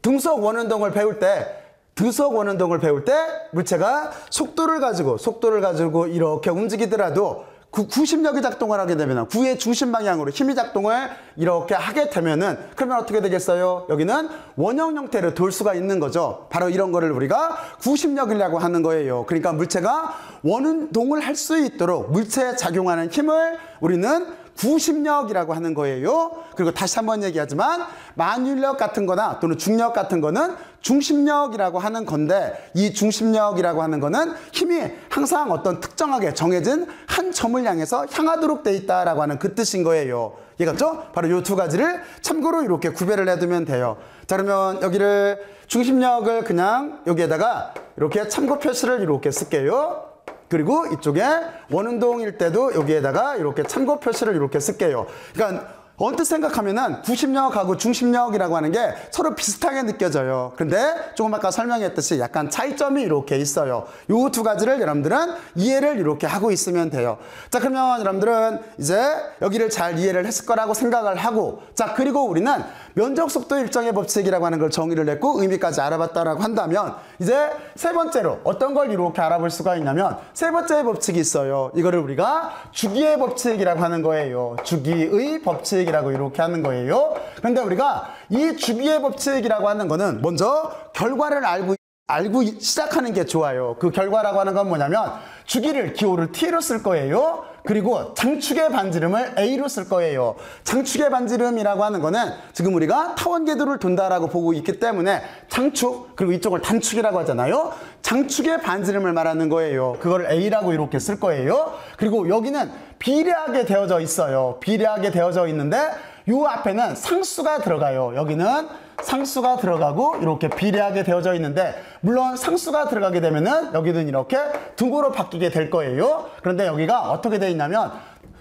등속 원운동을 배울 때 물체가 속도를 가지고 이렇게 움직이더라도 구심력이 작동을 하게 되면 구의 중심 방향으로 힘이 작동을 이렇게 하게 되면은 그러면 어떻게 되겠어요? 여기는 원형 형태로 돌 수가 있는 거죠. 바로 이런 거를 우리가 구심력이라고 하는 거예요. 그러니까 물체가 원운동을 할 수 있도록 물체에 작용하는 힘을 우리는 구심력이라고 하는 거예요. 그리고 다시 한번 얘기하지만 만유인력 같은 거나 또는 중력 같은 거는 중심력이라고 하는 건데 이 중심력이라고 하는 거는 힘이 항상 어떤 특정하게 정해진 한 점을 향해서 향하도록 돼 있다라고 하는 그 뜻인 거예요. 이해갔죠? 바로 이 두 가지를 참고로 이렇게 구별을 해두면 돼요. 자, 그러면 여기를 중심력을 그냥 여기에다가 이렇게 참고 표시를 이렇게 쓸게요. 그리고 이쪽에 원운동일 때도 여기에다가 이렇게 참고 표시를 이렇게 쓸게요. 그러니까 언뜻 생각하면은 구심력하고 중심력이라고 하는 게 서로 비슷하게 느껴져요. 근데 조금 아까 설명했듯이 약간 차이점이 이렇게 있어요. 이 두 가지를 여러분들은 이해를 이렇게 하고 있으면 돼요. 자, 그러면 여러분들은 이제 여기를 잘 이해를 했을 거라고 생각을 하고, 자, 그리고 우리는 면적 속도 일정의 법칙이라고 하는 걸 정의를 했고 의미까지 알아봤다라고 한다면 이제 세 번째로 어떤 걸 이렇게 알아볼 수가 있냐면 세 번째 법칙이 있어요. 이거를 우리가 주기의 법칙이라고 하는 거예요. 주기의 법칙이라고 이렇게 하는 거예요. 그런데 우리가 이 주기의 법칙이라고 하는 거는 먼저 결과를 알고 시작하는 게 좋아요. 그 결과라고 하는 건 뭐냐면 주기를 기호를 T로 쓸 거예요. 그리고 장축의 반지름을 A로 쓸 거예요. 장축의 반지름이라고 하는 거는 지금 우리가 타원궤도를 돈다라고 보고 있기 때문에 장축, 그리고 이쪽을 단축이라고 하잖아요. 장축의 반지름을 말하는 거예요. 그걸 A라고 이렇게 쓸 거예요. 그리고 여기는 비례하게 되어져 있어요. 비례하게 되어져 있는데 요 앞에는 상수가 들어가요. 여기는 상수가 들어가고 이렇게 비례하게 되어져 있는데 물론 상수가 들어가게 되면은 여기는 이렇게 등고로 바뀌게 될 거예요. 그런데 여기가 어떻게 되어 있냐면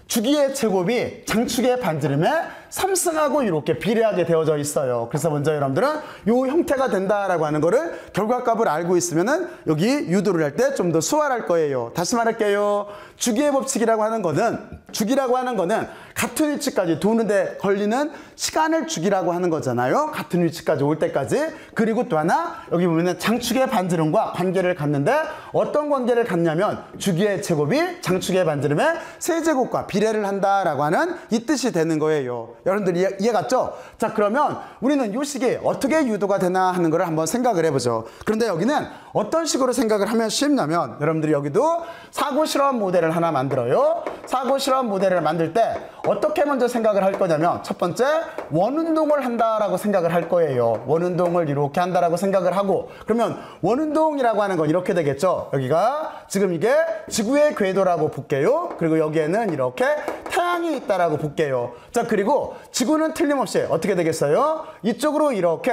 주기의 제곱이 장축의 반지름에 3승하고 이렇게 비례하게 되어져 있어요. 그래서 먼저 여러분들은 이 형태가 된다라고 하는 거를 결과값을 알고 있으면은 여기 유도를 할 때 좀 더 수월할 거예요. 다시 말할게요. 주기의 법칙이라고 하는 거는 주기라고 하는 거는 같은 위치까지 도는데 걸리는 시간을 주기라고 하는 거잖아요. 같은 위치까지 올 때까지. 그리고 또 하나 여기 보면은 장축의 반지름과 관계를 갖는데 어떤 관계를 갖냐면 주기의 제곱이 장축의 반지름의 세제곱과 비례를 한다라고 하는 이 뜻이 되는 거예요. 여러분들 이해 갔죠? 자, 그러면 우리는 이 식이 어떻게 유도가 되나 하는 거를 한번 생각을 해보죠. 그런데 여기는 어떤 식으로 생각을 하면 쉽냐면 여러분들이 여기도 사고 실험 모델을 하나 만들어요. 사고 실험 모델을 만들 때 어떻게 먼저 생각을 할 거냐면 첫 번째 원운동을 한다라고 생각을 할 거예요. 원운동을 이렇게 한다라고 생각을 하고 그러면 원운동이라고 하는 건 이렇게 되겠죠. 여기가 지금 이게 지구의 궤도라고 볼게요. 그리고 여기에는 이렇게 태양이 있다라고 볼게요. 자, 그리고 지구는 틀림없이 어떻게 되겠어요? 이쪽으로 이렇게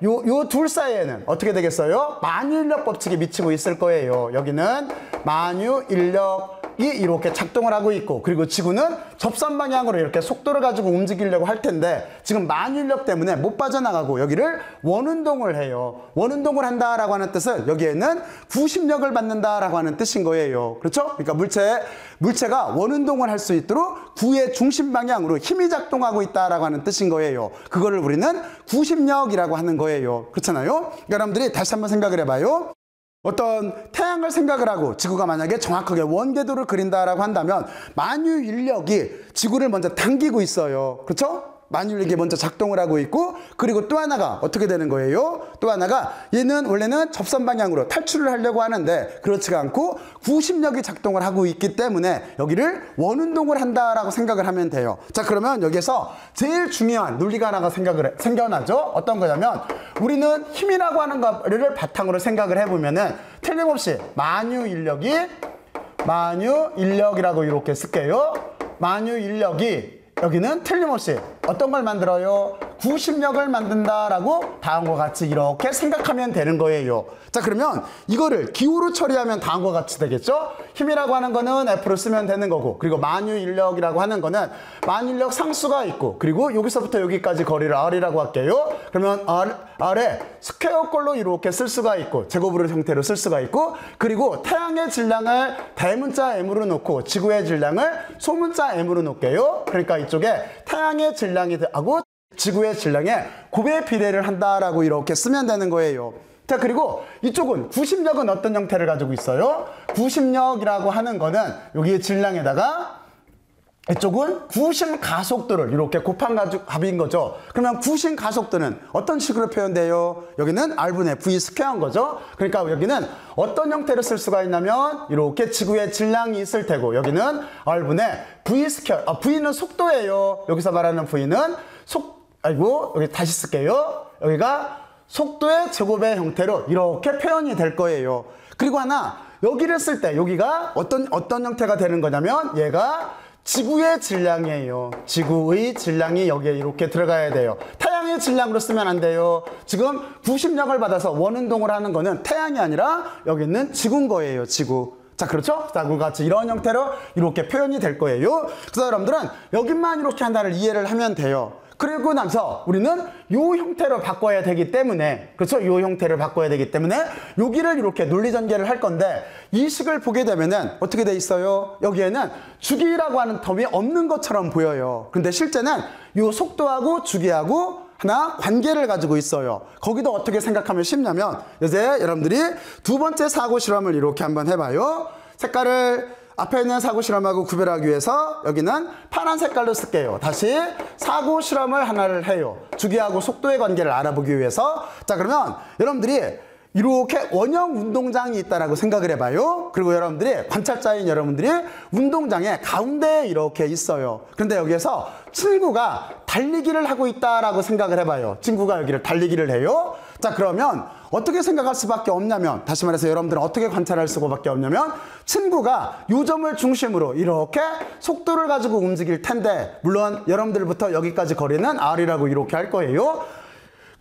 요 둘 사이에는 어떻게 되겠어요? 만유인력 법칙이 미치고 있을 거예요. 여기는 만유인력이 이렇게 작동을 하고 있고 그리고 지구는 접선 방향으로 이렇게 속도를 가지고 움직이려고 할 텐데 지금 만유인력 때문에 못 빠져나가고 여기를 원운동을 해요. 원운동을 한다라고 하는 뜻은 여기에는 구심력을 받는다라고 하는 뜻인 거예요. 그렇죠? 그러니까 물체가 원운동을 할 수 있도록 구의 중심 방향으로 힘이 작동하고 있다라고 하는 뜻인 거예요. 그거를 우리는 구심력이라고 하는 거예요. 그렇잖아요? 여러분들이 다시 한번 생각을 해봐요. 어떤 태양을 생각을 하고 지구가 만약에 정확하게 원궤도를 그린다라고 한다면 만유인력이 지구를 먼저 당기고 있어요. 그렇죠? 만유인력이 먼저 작동을 하고 있고 그리고 또 하나가 어떻게 되는 거예요? 또 하나가 얘는 원래는 접선 방향으로 탈출을 하려고 하는데 그렇지가 않고 구심력이 작동을 하고 있기 때문에 여기를 원운동을 한다라고 생각을 하면 돼요. 자, 그러면 여기서 제일 중요한 논리가 하나가 생겨나죠? 어떤 거냐면 우리는 힘이라고 하는 거를 바탕으로 생각을 해보면은 틀림없이 만유인력이라고 이렇게 쓸게요. 만유인력이 여기는 틀림없이 어떤 걸 만들어요? 구심력을 만든다라고 다음과 같이 이렇게 생각하면 되는 거예요. 자, 그러면 이거를 기호로 처리하면 다음과 같이 되겠죠? 힘이라고 하는 거는 F로 쓰면 되는 거고, 그리고 만유인력이라고 하는 거는 만유인력 상수가 있고, 그리고 여기서부터 여기까지 거리를 R이라고 할게요. 그러면 R에 스퀘어꼴로 이렇게 쓸 수가 있고, 제곱으로 형태로 쓸 수가 있고, 그리고 태양의 질량을 대문자 M으로 놓고 지구의 질량을 소문자 M으로 놓을게요. 그러니까 이쪽에 태양의 질량이 하고 지구의 질량에 곱의 비례를 한다라고 이렇게 쓰면 되는 거예요. 자, 그리고 이쪽은 구심력은 어떤 형태를 가지고 있어요? 구심력이라고 하는 거는 여기에 질량에다가 이쪽은 구심 가속도를 이렇게 곱한 합인 거죠. 그러면 구심 가속도는 어떤 식으로 표현돼요? 여기는 R분의 V 스퀘어인 거죠. 그러니까 여기는 어떤 형태로 쓸 수가 있냐면 이렇게 지구의 질량이 있을 테고, 여기는 R분의 V 스퀘어, V는 속도예요. 여기서 말하는 V는 여기 다시 쓸게요. 여기가 속도의 제곱의 형태로 이렇게 표현이 될 거예요. 그리고 하나, 여기를 쓸 때 여기가 어떤 형태가 되는 거냐면 얘가 지구의 질량이에요. 지구의 질량이 여기에 이렇게 들어가야 돼요. 태양의 질량으로 쓰면 안 돼요. 지금 구심력을 받아서 원운동을 하는 거는 태양이 아니라 여기 있는 지구인 거예요. 지구. 자, 그렇죠? 자, 같이 이런 형태로 이렇게 표현이 될 거예요. 그래서 여러분들은 여기만 이렇게 하나를 이해를 하면 돼요. 그리고 나서 우리는 요 형태로 바꿔야 되기 때문에, 그렇죠? 요 형태를 바꿔야 되기 때문에 여기를 이렇게 논리전개를 할 건데, 이 식을 보게 되면은 어떻게 돼 있어요? 여기에는 주기라고 하는 텀이 없는 것처럼 보여요. 근데 실제는 요 속도하고 주기하고 하나 관계를 가지고 있어요. 거기도 어떻게 생각하면 쉽냐면, 이제 여러분들이 두 번째 사고 실험을 이렇게 한번 해봐요. 색깔을 앞에 있는 사고 실험하고 구별하기 위해서 여기는 파란 색깔로 쓸게요. 다시 사고 실험을 하나를 해요. 주기하고 속도의 관계를 알아보기 위해서. 자, 그러면 여러분들이 이렇게 원형 운동장이 있다라고 생각을 해봐요. 그리고 여러분들이 관찰자인 여러분들이 운동장의 가운데에 이렇게 있어요. 그런데 여기에서 친구가 달리기를 하고 있다라고 생각을 해봐요. 친구가 여기를 달리기를 해요. 자, 그러면 어떻게 생각할 수밖에 없냐면, 다시 말해서 여러분들은 어떻게 관찰할 수밖에 없냐면, 친구가 요 점을 중심으로 이렇게 속도를 가지고 움직일 텐데, 물론 여러분들부터 여기까지 거리는 R이라고 이렇게 할 거예요.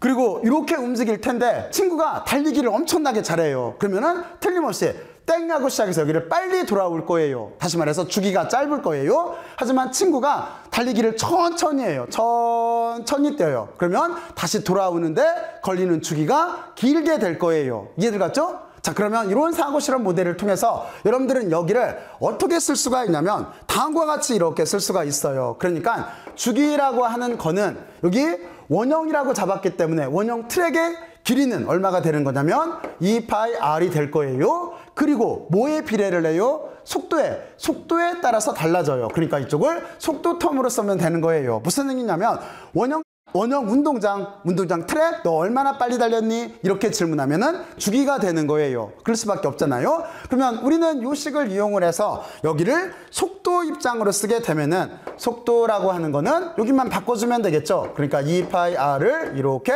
그리고 이렇게 움직일 텐데 친구가 달리기를 엄청나게 잘해요. 그러면은 틀림없이 땡하고 시작해서 여기를 빨리 돌아올 거예요. 다시 말해서 주기가 짧을 거예요. 하지만 친구가 달리기를 천천히 해요. 천천히 뛰어요. 그러면 다시 돌아오는데 걸리는 주기가 길게 될 거예요. 이해들 갔죠? 자, 그러면 이런 사고 실험 모델을 통해서 여러분들은 여기를 어떻게 쓸 수가 있냐면 다음과 같이 이렇게 쓸 수가 있어요. 그러니까 주기라고 하는 거는 여기 원형이라고 잡았기 때문에 원형 트랙의 길이는 얼마가 되는 거냐면 2파이 R이 될 거예요. 그리고 뭐에 비례를 해요? 속도에 따라서 달라져요. 그러니까 이쪽을 속도 텀으로 쓰면 되는 거예요. 무슨 의미냐면 원형 운동장 트랙 너 얼마나 빨리 달렸니? 이렇게 질문하면은 주기가 되는 거예요. 그럴 수밖에 없잖아요. 그러면 우리는 요 식을 이용을 해서 여기를 속도 입장으로 쓰게 되면은 속도라고 하는 거는 여기만 바꿔주면 되겠죠. 그러니까 2파이 R을 이렇게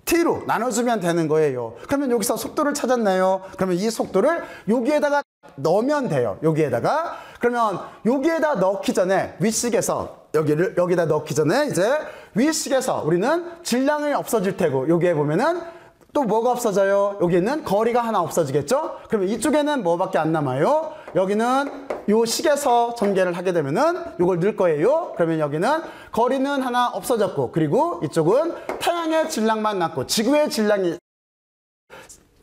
T로 나눠주면 되는 거예요. 그러면 여기서 속도를 찾았나요? 그러면 이 속도를 여기에다가 넣으면 돼요. 여기에다가. 그러면 여기에다 넣기 전에 윗식에서 여기다 넣기 전에 이제 윗식에서 우리는 질량이 없어질 테고, 여기에 보면은 또 뭐가 없어져요? 여기는 거리가 하나 없어지겠죠? 그러면 이쪽에는 뭐밖에 안 남아요? 여기는 요 식에서 전개를 하게 되면은 요걸 넣을 거예요. 그러면 여기는 거리는 하나 없어졌고, 그리고 이쪽은 태양의 질량만 남고 지구의 질량이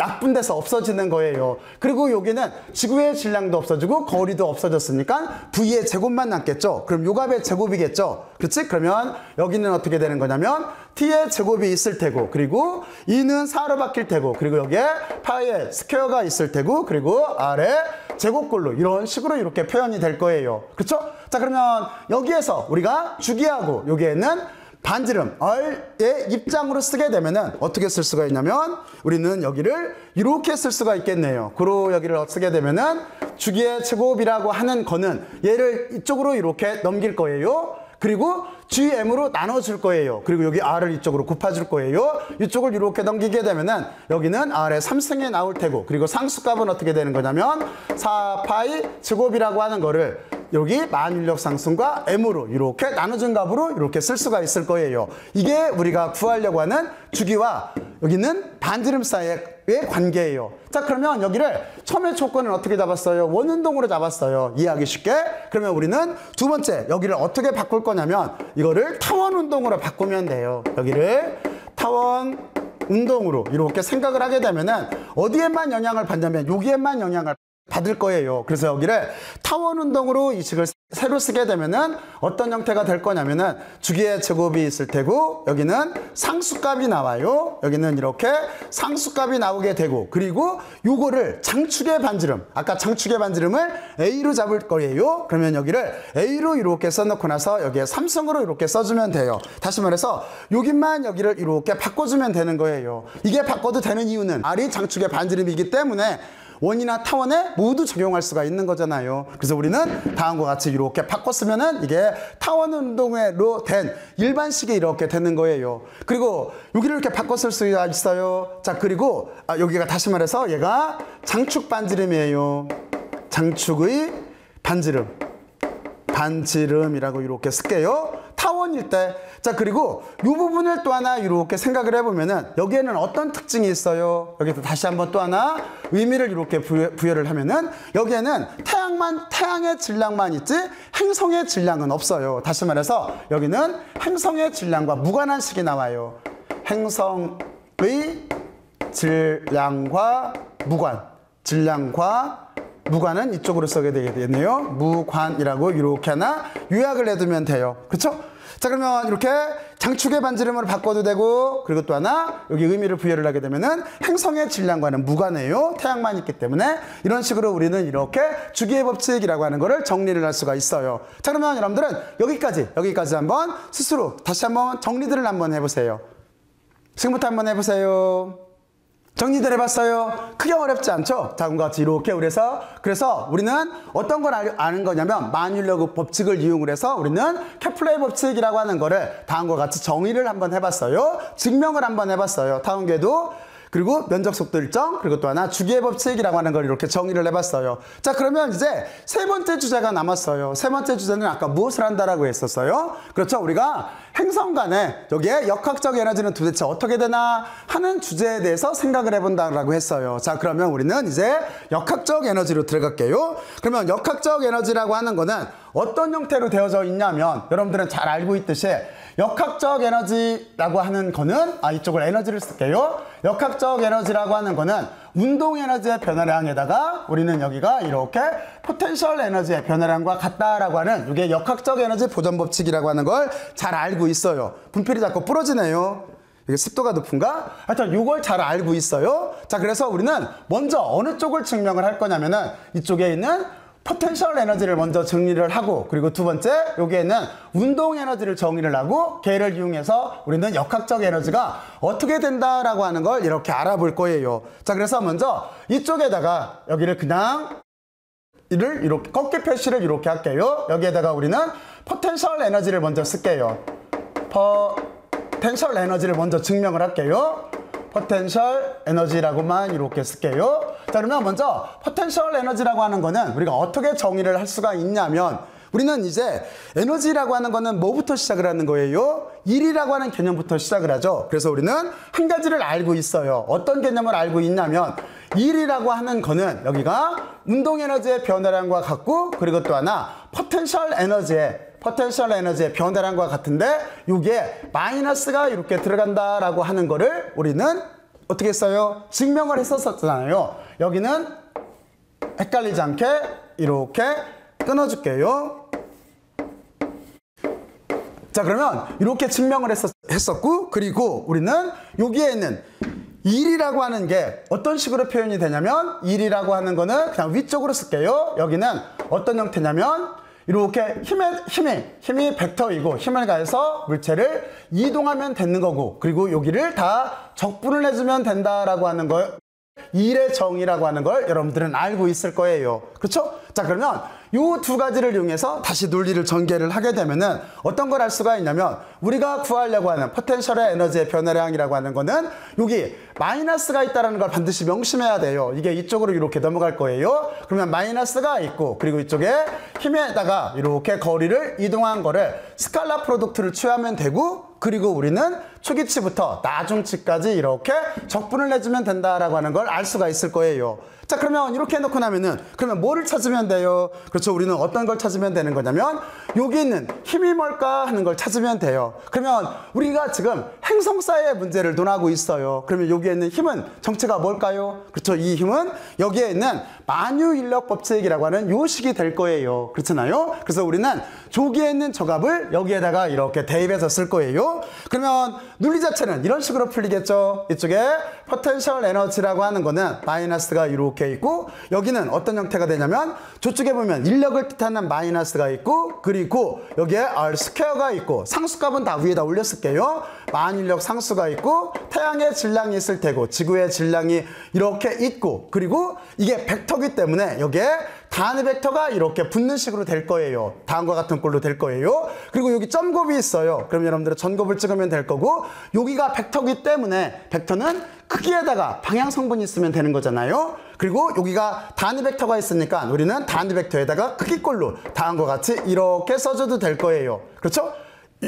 약분돼서 없어지는 거예요. 그리고 여기는 지구의 질량도 없어지고 거리도 없어졌으니까 V의 제곱만 남겠죠. 그럼 요 값의 제곱이겠죠. 그렇지? 그러면 여기는 어떻게 되는 거냐면 T의 제곱이 있을 테고, 그리고 E는 4로 바뀔 테고, 그리고 여기에 파이의 스퀘어가 있을 테고, 그리고 R의 제곱꼴로 이런 식으로 이렇게 표현이 될 거예요. 그렇죠? 자, 그러면 여기에서 우리가 주기하고 여기에는 반지름 R의 입장으로 쓰게 되면은 어떻게 쓸 수가 있냐면 우리는 여기를 이렇게 쓸 수가 있겠네요. 그리고 여기를 쓰게 되면은 주기의 제곱이라고 하는 거는 얘를 이쪽으로 이렇게 넘길 거예요. 그리고 GM으로 나눠줄 거예요. 그리고 여기 R을 이쪽으로 곱해줄 거예요. 이쪽을 이렇게 넘기게 되면은 여기는 R의 3승에 나올 테고, 그리고 상수값은 어떻게 되는 거냐면 4파이 제곱이라고 하는 거를 여기 만인력 상승과 M으로 이렇게 나눠준 값으로 이렇게 쓸 수가 있을 거예요. 이게 우리가 구하려고 하는 주기와 여기는 반지름 사이의 관계예요. 자, 그러면 여기를 처음에 조건을 어떻게 잡았어요? 원운동으로 잡았어요. 이해하기 쉽게. 그러면 우리는 두 번째 여기를 어떻게 바꿀 거냐면 이거를 타원 운동으로 바꾸면 돼요. 여기를 타원 운동으로 이렇게 생각을 하게 되면은 어디에만 영향을 받냐면 여기에만 영향을 받을 거예요. 그래서 여기를 타원 운동으로 이 식을 새로 쓰게 되면은 어떤 형태가 될 거냐면은 주기의 제곱이 있을 테고 여기는 상수값이 나와요. 여기는 이렇게 상수값이 나오게 되고 그리고 요거를 장축의 반지름 아까 장축의 반지름을 A로 잡을 거예요. 그러면 여기를 A로 이렇게 써놓고 나서 여기에 삼성으로 이렇게 써주면 돼요. 다시 말해서 여기만 여기를 이렇게 바꿔주면 되는 거예요. 이게 바꿔도 되는 이유는 R이 장축의 반지름이기 때문에 원이나 타원에 모두 적용할 수가 있는 거잖아요. 그래서 우리는 다음과 같이 이렇게 바꿨으면은 이게 타원 운동으로 된 일반식이 이렇게 되는 거예요. 그리고 여기를 이렇게 바꿨을 수가 있어요. 자, 그리고 여기가 다시 말해서 얘가 장축 반지름이에요. 장축의 반지름. 반지름이라고 이렇게 쓸게요. 타원일 때. 자, 그리고 이 부분을 또 하나 이렇게 생각을 해보면은 여기에는 어떤 특징이 있어요? 여기서 다시 한번 또 하나 의미를 이렇게 부여를 하면은 여기에는 태양의 질량만 있지 행성의 질량은 없어요. 다시 말해서 여기는 행성의 질량과 무관한 식이 나와요. 행성의 질량과 무관. 질량과 무관은 이쪽으로 쓰게 되겠네요. 무관이라고 이렇게 하나 요약을 해두면 돼요. 그렇죠? 자, 그러면 이렇게 장축의 반지름으로 바꿔도 되고 그리고 또 하나 여기 의미를 부여를 하게 되면은 행성의 질량과는 무관해요. 태양만 있기 때문에 이런 식으로 우리는 이렇게 주기의 법칙이라고 하는 거를 정리를 할 수가 있어요. 자, 그러면 여러분들은 여기까지 한번 스스로 다시 한번 정리들을 한번 해보세요. 지금부터 한번 해보세요. 정리들 해봤어요? 크게 어렵지 않죠? 다음과 같이 이렇게 그래서 우리는 어떤 걸 아는 거냐면 만윤력 법칙을 이용을 해서 우리는 케플러의 법칙이라고 하는 거를 다음과 같이 정의를 한번 해봤어요. 증명을 한번 해봤어요. 다음에도 그리고 면적 속도 일정 그리고 또 하나 주기의 법칙이라고 하는 걸 이렇게 정의를 해봤어요. 자, 그러면 이제 세 번째 주제가 남았어요. 세 번째 주제는 아까 무엇을 한다라고 했었어요? 그렇죠. 우리가 행성 간에 여기에 역학적 에너지는 도대체 어떻게 되나 하는 주제에 대해서 생각을 해본다라고 했어요. 자, 그러면 우리는 이제 역학적 에너지로 들어갈게요. 그러면 역학적 에너지라고 하는 거는 어떤 형태로 되어져 있냐면 여러분들은 잘 알고 있듯이 역학적 에너지라고 하는 거는 이쪽을 에너지를 쓸게요. 역학적 에너지라고 하는 거는 운동 에너지의 변화량에다가 우리는 여기가 이렇게 포텐셜 에너지의 변화량과 같다라고 하는 이게 역학적 에너지 보존 법칙이라고 하는 걸 잘 알고 있어요. 분필이 자꾸 부러지네요. 이게 습도가 높은가? 하여튼 이걸 잘 알고 있어요. 자, 그래서 우리는 먼저 어느 쪽을 증명을 할 거냐면은 이쪽에 있는 포텐셜 에너지를 먼저 정리를 하고 그리고 두 번째 여기에는 운동 에너지를 정의를 하고 걔를 이용해서 우리는 역학적 에너지가 어떻게 된다라고 하는 걸 이렇게 알아볼 거예요. 자, 그래서 먼저 이쪽에다가 여기를 그냥 이렇게 꺾기 표시를 이렇게 할게요. 여기에다가 우리는 포텐셜 에너지를 먼저 쓸게요. 포텐셜 에너지를 먼저 증명을 할게요. 포텐셜 에너지라고만 이렇게 쓸게요. 자, 그러면 먼저 포텐셜 에너지라고 하는 거는 우리가 어떻게 정의를 할 수가 있냐면 우리는 이제 에너지라고 하는 거는 뭐부터 시작을 하는 거예요? 1이라고 하는 개념부터 시작을 하죠. 그래서 우리는 한 가지를 알고 있어요. 어떤 개념을 알고 있냐면 1이라고 하는 거는 여기가 운동 에너지의 변화량과 같고 그리고 또 하나 포텐셜 에너지의 변화량과 같은데 이게 마이너스가 이렇게 들어간다라고 하는 거를 우리는 어떻게 했어요? 증명을 했었잖아요. 여기는 헷갈리지 않게 이렇게 끊어줄게요. 자, 그러면 이렇게 증명을 했었고 그리고 우리는 여기에는 1이라고 하는 게 어떤 식으로 표현이 되냐면 1이라고 하는 거는 그냥 위쪽으로 쓸게요. 여기는 어떤 형태냐면 이렇게 힘이 벡터이고 힘을 가해서 물체를 이동하면 되는 거고 그리고 여기를 다 적분을 해주면 된다라고 하는 걸 1의 정의라고 하는 걸 여러분들은 알고 있을 거예요. 그렇죠? 자, 그러면 요 두 가지를 이용해서 다시 논리를 전개를 하게 되면은 어떤 걸 알 수가 있냐면 우리가 구하려고 하는 포텐셜의 에너지의 변화량이라고 하는 거는 여기 마이너스가 있다는 걸 반드시 명심해야 돼요. 이게 이쪽으로 이렇게 넘어갈 거예요. 그러면 마이너스가 있고 그리고 이쪽에 힘에다가 이렇게 거리를 이동한 거를 스칼라 프로덕트를 취하면 되고 그리고 우리는 초기치부터 나중치까지 이렇게 적분을 내주면 된다라고 하는 걸 알 수가 있을 거예요. 자, 그러면 이렇게 해놓고 나면은 그러면 뭐를 찾으면 돼요? 그렇죠. 우리는 어떤 걸 찾으면 되는 거냐면 여기 있는 힘이 뭘까 하는 걸 찾으면 돼요. 그러면 우리가 지금 행성사의 문제를 논하고 있어요. 그러면 여기에 있는 힘은 정체가 뭘까요? 그렇죠. 이 힘은 여기에 있는 만유인력 법칙이라고 하는 요식이 될 거예요. 그렇잖아요. 그래서 우리는 조기에 있는 저값을 여기에다가 이렇게 대입해서 쓸 거예요. 그러면 논리 자체는 이런 식으로 풀리겠죠. 이쪽에 포텐셜 에너지라고 하는 거는 마이너스가 이렇게 있고 여기는 어떤 형태가 되냐면 저쪽에 보면 인력을 뜻하는 마이너스가 있고 그리고 여기에 R 스퀘어가 있고 상수값은 다 위에다 올렸을게요. 만인력 상수가 있고 태양의 질량이 있을 테고 지구의 질량이 이렇게 있고 그리고 이게 벡터기 때문에 여기에 단위 벡터가 이렇게 붙는 식으로 될 거예요. 다음과 같은 꼴로 될 거예요. 그리고 여기 점곱이 있어요. 그럼 여러분들은 전곱을 찍으면 될 거고 여기가 벡터기 때문에 벡터는 크기에다가 방향 성분이 있으면 되는 거잖아요. 그리고 여기가 단위 벡터가 있으니까 우리는 단위 벡터에다가 크기꼴로 다음과 같이 이렇게 써줘도 될 거예요. 그렇죠?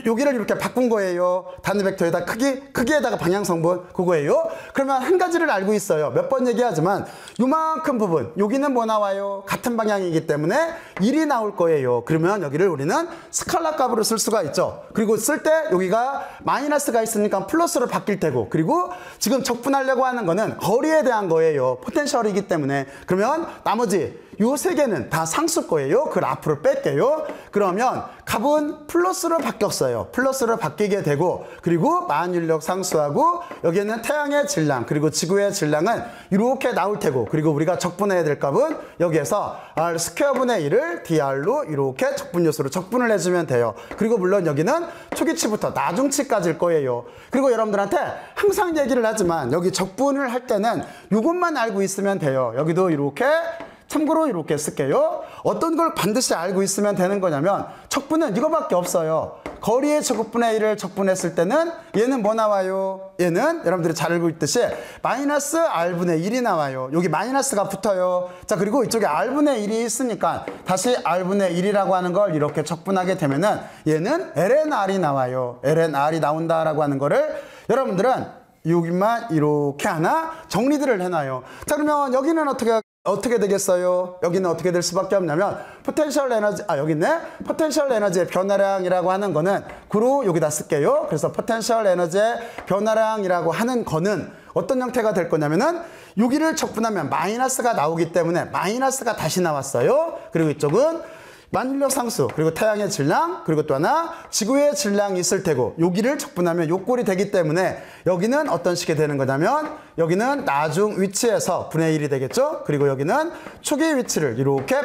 여기를 이렇게 바꾼 거예요. 단위 벡터에다 크기에다가 방향 성분 그거예요. 그러면 한 가지를 알고 있어요. 몇 번 얘기하지만 요만큼 부분 여기는 뭐 나와요? 같은 방향이기 때문에 1이 나올 거예요. 그러면 여기를 우리는 스칼라 값으로 쓸 수가 있죠. 그리고 쓸 때 여기가 마이너스가 있으니까 플러스로 바뀔 테고 그리고 지금 적분하려고 하는 거는 거리에 대한 거예요. 포텐셜이기 때문에 그러면 나머지 요 세 개는 다 상수일 거예요. 그걸 앞으로 뺄게요. 그러면 값은 플러스로 바뀌었어요. 플러스로 바뀌게 되고 그리고 만인력 상수하고 여기에는 태양의 질량 그리고 지구의 질량은 이렇게 나올 테고 그리고 우리가 적분해야 될 값은 여기에서 R 스퀘어분의 1을 DR로 이렇게 적분 요소로 적분을 해주면 돼요. 그리고 물론 여기는 초기치부터 나중치까지일 거예요. 그리고 여러분들한테 항상 얘기를 하지만 여기 적분을 할 때는 이것만 알고 있으면 돼요. 여기도 이렇게 참고로 이렇게 쓸게요. 어떤 걸 반드시 알고 있으면 되는 거냐면 적분은 이거밖에 없어요. 거리의 제곱분의 1을 적분했을 때는 얘는 뭐 나와요? 얘는 여러분들이 잘 알고 있듯이 마이너스 R분의 1이 나와요. 여기 마이너스가 붙어요. 자, 그리고 이쪽에 R분의 1이 있으니까 다시 R분의 1이라고 하는 걸 이렇게 적분하게 되면은 얘는 LNR이 나와요. LNR이 나온다라고 하는 거를 여러분들은 여기만 이렇게 하나 정리들을 해놔요. 자, 그러면 여기는 어떻게 되겠어요? 여기는 어떻게 될 수밖에 없냐면 포텐셜 에너지 여기 있네. 포텐셜 에너지의 변화량이라고 하는 거는 구로 여기다 쓸게요. 그래서 포텐셜 에너지의 변화량이라고 하는 거는 어떤 형태가 될 거냐면은 여기를 적분하면 마이너스가 나오기 때문에 마이너스가 다시 나왔어요. 그리고 이쪽은 만인력 상수 그리고 태양의 질량 그리고 또 하나 지구의 질량이 있을 테고 여기를 적분하면 요 꼴이 되기 때문에 여기는 어떤 식이 되는 거냐면 여기는 나중 위치에서 분의 1이 되겠죠. 그리고 여기는 초기 위치를 이렇게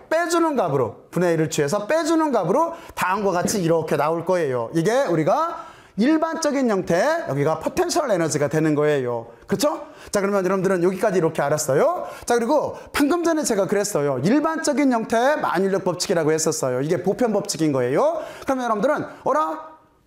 빼주는 값으로 분의 1을 취해서 빼주는 값으로 다음과 같이 이렇게 나올 거예요. 이게 우리가 일반적인 형태의 여기가 포텐셜 에너지가 되는 거예요. 그쵸? 자, 그러면 여러분들은 여기까지 이렇게 알았어요. 자, 그리고 방금 전에 제가 그랬어요. 일반적인 형태의 만인력 법칙이라고 했었어요. 이게 보편 법칙인 거예요. 그러면 여러분들은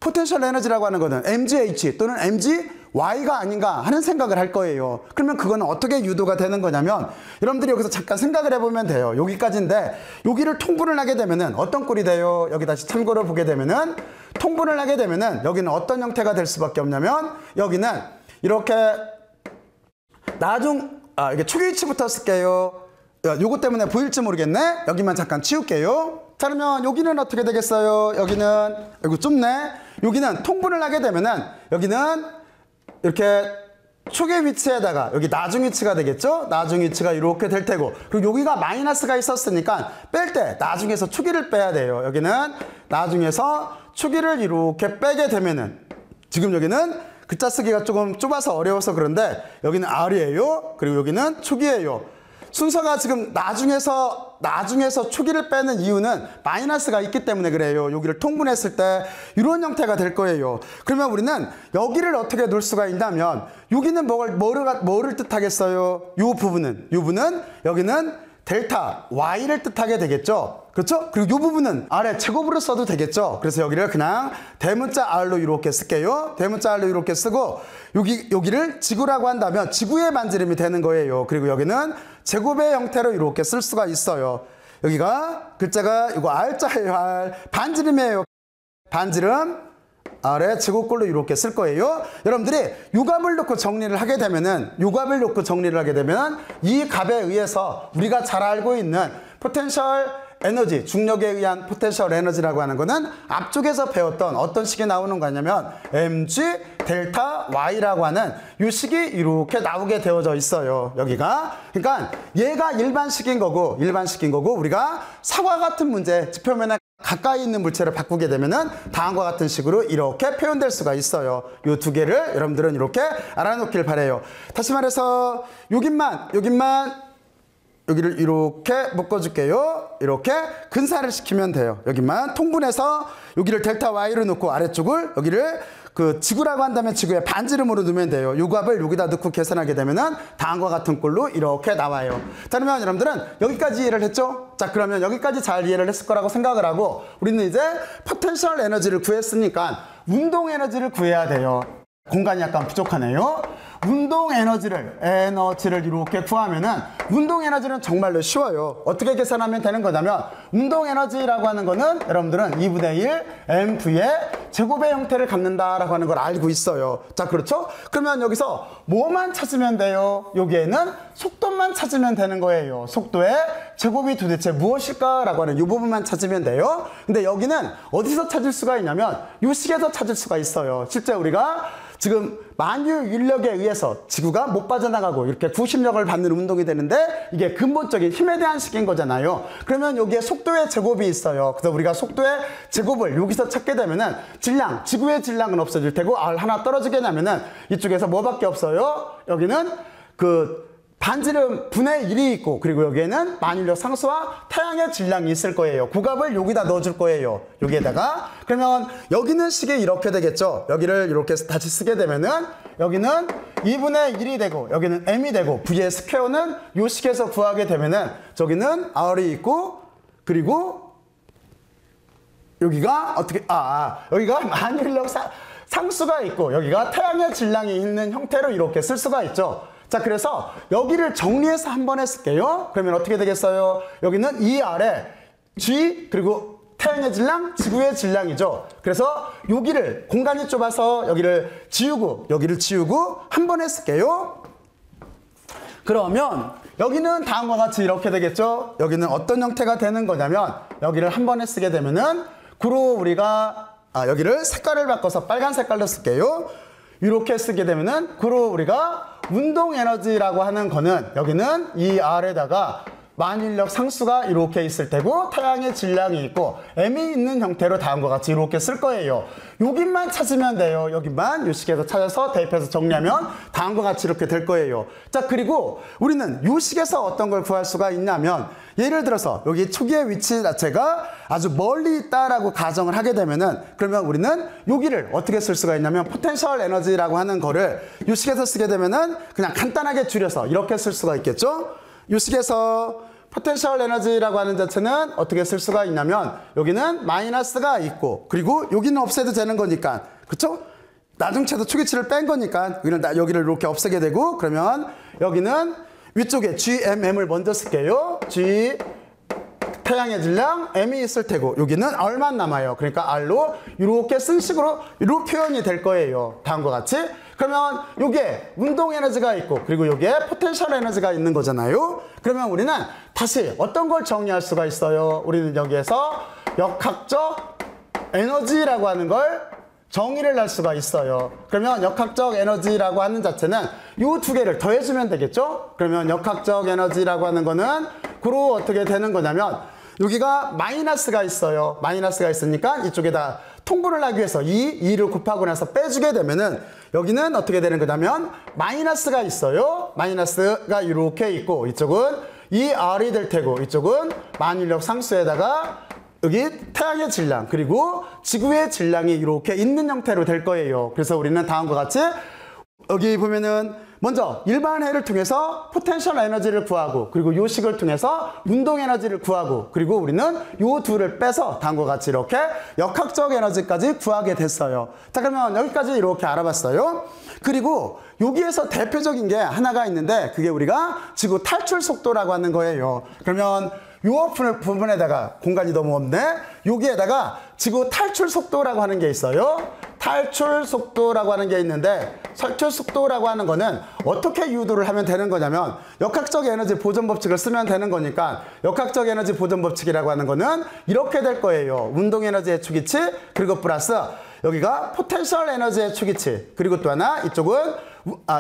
포텐셜 에너지라고 하는 거는 mgh 또는 mgy가 아닌가 하는 생각을 할 거예요. 그러면 그거는 어떻게 유도가 되는 거냐면 여러분들이 여기서 잠깐 생각을 해보면 돼요. 여기까지인데 여기를 통분을 하게 되면은 어떤 꼴이 돼요? 여기 다시 참고로 보게 되면은 통분을 하게 되면은 여기는 어떤 형태가 될 수밖에 없냐면 여기는 이렇게 이게 초기 위치부터 쓸게요. 요거 때문에 보일지 모르겠네. 여기만 잠깐 치울게요. 자, 그러면 여기는 어떻게 되겠어요? 여기는 이거 좁네. 여기는 통분을 하게 되면은 여기는 이렇게 초기 위치에다가 여기 나중 위치가 되겠죠? 나중 위치가 이렇게 될 테고 그리고 여기가 마이너스가 있었으니까 뺄 때 나중에서 초기를 빼야 돼요. 여기는 나중에서 초기를 이렇게 빼게 되면은 지금 여기는 글자 쓰기가 조금 좁아서 어려워서 그런데 여기는 R이에요. 그리고 여기는 초기예요. 순서가 지금 나중에서 초기를 빼는 이유는 마이너스가 있기 때문에 그래요. 여기를 통분했을 때 이런 형태가 될 거예요. 그러면 우리는 여기를 어떻게 놓을 수가 있냐면 여기는 뭐를 뜻하겠어요? 요 부분은 여기는 델타 Y를 뜻하게 되겠죠. 그렇죠? 그리고 이 부분은 아래 제곱으로 써도 되겠죠. 그래서 여기를 그냥 대문자 R로 이렇게 쓸게요. 대문자 R로 이렇게 쓰고 여기를 지구라고 한다면 지구의 반지름이 되는 거예요. 그리고 여기는 제곱의 형태로 이렇게 쓸 수가 있어요. 여기가 글자가 이거 R자예요. R. 반지름이에요. 반지름 아래 제곱꼴로 이렇게 쓸 거예요. 여러분들이 요 값을 놓고 정리를 하게 되면은 이 값에 의해서 우리가 잘 알고 있는 포텐셜 에너지, 중력에 의한 포텐셜 에너지라고 하는 거는 앞쪽에서 배웠던 어떤 식이 나오는 거냐면 mg 델타 y라고 하는 이 식이 이렇게 나오게 되어져 있어요. 여기가. 그러니까 얘가 일반식인 거고 우리가 사과 같은 문제, 지표면에 가까이 있는 물체를 바꾸게 되면은 다음과 같은 식으로 이렇게 표현될 수가 있어요. 이 두 개를 여러분들은 이렇게 알아놓길 바래요. 다시 말해서 여기를 이렇게 묶어줄게요. 이렇게 근사를 시키면 돼요. 여기만 통분해서 여기를 델타 Y로 놓고 아래쪽을 여기를 그 지구라고 한다면 지구의 반지름으로 넣으면 돼요. 요 값을 여기다 넣고 계산하게 되면은 다음과 같은 꼴로 이렇게 나와요. 자, 그러면 여러분들은 여기까지 이해를 했죠? 자, 그러면 여기까지 잘 이해를 했을 거라고 생각을 하고 우리는 이제 포텐셜 에너지를 구했으니까 운동 에너지를 구해야 돼요. 공간이 약간 부족하네요. 운동 에너지를 이렇게 구하면은 운동 에너지는 정말로 쉬워요. 어떻게 계산하면 되는 거냐면 운동 에너지라고 하는 거는 여러분들은 2분의 1 mv의 제곱의 형태를 갖는다라고 하는 걸 알고 있어요. 자, 그렇죠? 그러면 여기서 뭐만 찾으면 돼요? 여기에는 속도만 찾으면 되는 거예요. 속도의 제곱이 도대체 무엇일까라고 하는 이 부분만 찾으면 돼요. 근데 여기는 어디서 찾을 수가 있냐면 이 식에서 찾을 수가 있어요. 실제 우리가 지금 만유 인력에 의해서 지구가 못 빠져나가고 이렇게 구심력을 받는 운동이 되는데 이게 근본적인 힘에 대한 식인 거잖아요. 그러면 여기에 속도의 제곱이 있어요. 그래서 우리가 속도의 제곱을 여기서 찾게 되면은 질량, 지구의 질량은 없어질 테고 R 하나 떨어지게 되면은 이쪽에서 뭐밖에 없어요? 여기는 그 반지름 분의 1이 있고 그리고 여기에는 만일력 상수와 태양의 질량이 있을 거예요. 그 값을 여기다 넣어줄 거예요. 여기에다가. 그러면 여기는 식이 이렇게 되겠죠. 여기를 이렇게 다시 쓰게 되면은 여기는 2분의 1이 되고 여기는 m이 되고 v의 스퀘어는 요 식에서 구하게 되면은 저기는 r이 있고 그리고 여기가 어떻게 여기가 만일력 상수가 있고 여기가 태양의 질량이 있는 형태로 이렇게 쓸 수가 있죠. 자, 그래서 여기를 정리해서 한 번에 쓸게요. 그러면 어떻게 되겠어요? 여기는 이 아래 G 그리고 태양의 질량, 지구의 질량이죠. 그래서 여기를 공간이 좁아서 여기를 지우고 한 번에 쓸게요. 그러면 여기는 다음과 같이 이렇게 되겠죠. 여기는 어떤 형태가 되는 거냐면 여기를 한 번에 쓰게 되면은 구로 우리가 여기를 색깔을 바꿔서 빨간 색깔로 쓸게요. 이렇게 쓰게 되면은 구로 우리가 운동 에너지라고 하는 거는 여기는 이 R에다가 만일력 상수가 이렇게 있을 테고 태양의 질량이 있고 m이 있는 형태로 다음과 같이 이렇게 쓸 거예요. 여기만 찾으면 돼요. 여기만 이 식에서 찾아서 대입해서 정리하면 다음과 같이 이렇게 될 거예요. 자, 그리고 우리는 이 식에서 어떤 걸 구할 수가 있냐면 예를 들어서 여기 초기의 위치 자체가 아주 멀리 있다라고 가정을 하게 되면은 그러면 우리는 여기를 어떻게 쓸 수가 있냐면 포텐셜 에너지라고 하는 거를 이 식에서 쓰게 되면은 그냥 간단하게 줄여서 이렇게 쓸 수가 있겠죠. 이 식에서 포텐셜 에너지라고 하는 자체는 어떻게 쓸 수가 있냐면 여기는 마이너스가 있고 그리고 여기는 없애도 되는 거니까 그쵸? 나중체도 초기치를 뺀 거니까 여기를 이렇게 없애게 되고 그러면 여기는 위쪽에 GMM을 먼저 쓸게요. G 태양의 질량 M이 있을 테고 여기는 R만 남아요. 그러니까 R로 이렇게 쓴 식으로 이렇게 표현이 될 거예요. 다음과 같이. 그러면 요게 운동 에너지가 있고 그리고 요게 포텐셜 에너지가 있는 거잖아요. 그러면 우리는 다시 어떤 걸 정리할 수가 있어요? 우리는 여기에서 역학적 에너지라고 하는 걸 정의를 할 수가 있어요. 그러면 역학적 에너지라고 하는 자체는 요 두 개를 더해주면 되겠죠? 그러면 역학적 에너지라고 하는 거는 그로 어떻게 되는 거냐면 여기가 마이너스가 있어요. 마이너스가 있으니까 이쪽에다 통분을 하기 위해서 2를 곱하고 나서 빼주게 되면은 여기는 어떻게 되는 거냐면 마이너스가 있어요. 마이너스가 이렇게 있고 이쪽은 이 R이 될 테고 이쪽은 만일력 상수에다가 여기 태양의 질량 그리고 지구의 질량이 이렇게 있는 형태로 될 거예요. 그래서 우리는 다음과 같이 여기 보면은 먼저 일반회를 통해서 포텐셜 에너지를 구하고 그리고 요식을 통해서 운동 에너지를 구하고 그리고 우리는 요 둘을 빼서 다음과 같이 이렇게 역학적 에너지까지 구하게 됐어요. 자, 그러면 여기까지 이렇게 알아봤어요. 그리고 여기에서 대표적인 게 하나가 있는데 그게 우리가 지구 탈출 속도라고 하는 거예요. 그러면 요 부분에다가 공간이 너무 없네. 여기에다가 지구 탈출 속도라고 하는 게 있어요. 탈출 속도라고 하는 게 있는데 탈출 속도라고 하는 거는 어떻게 유도를 하면 되는 거냐면 역학적 에너지 보존 법칙을 쓰면 되는 거니까 역학적 에너지 보존 법칙이라고 하는 거는 이렇게 될 거예요. 운동 에너지의 추기치 그리고 플러스 여기가 포텐셜 에너지의 추기치 그리고 또 하나 이쪽은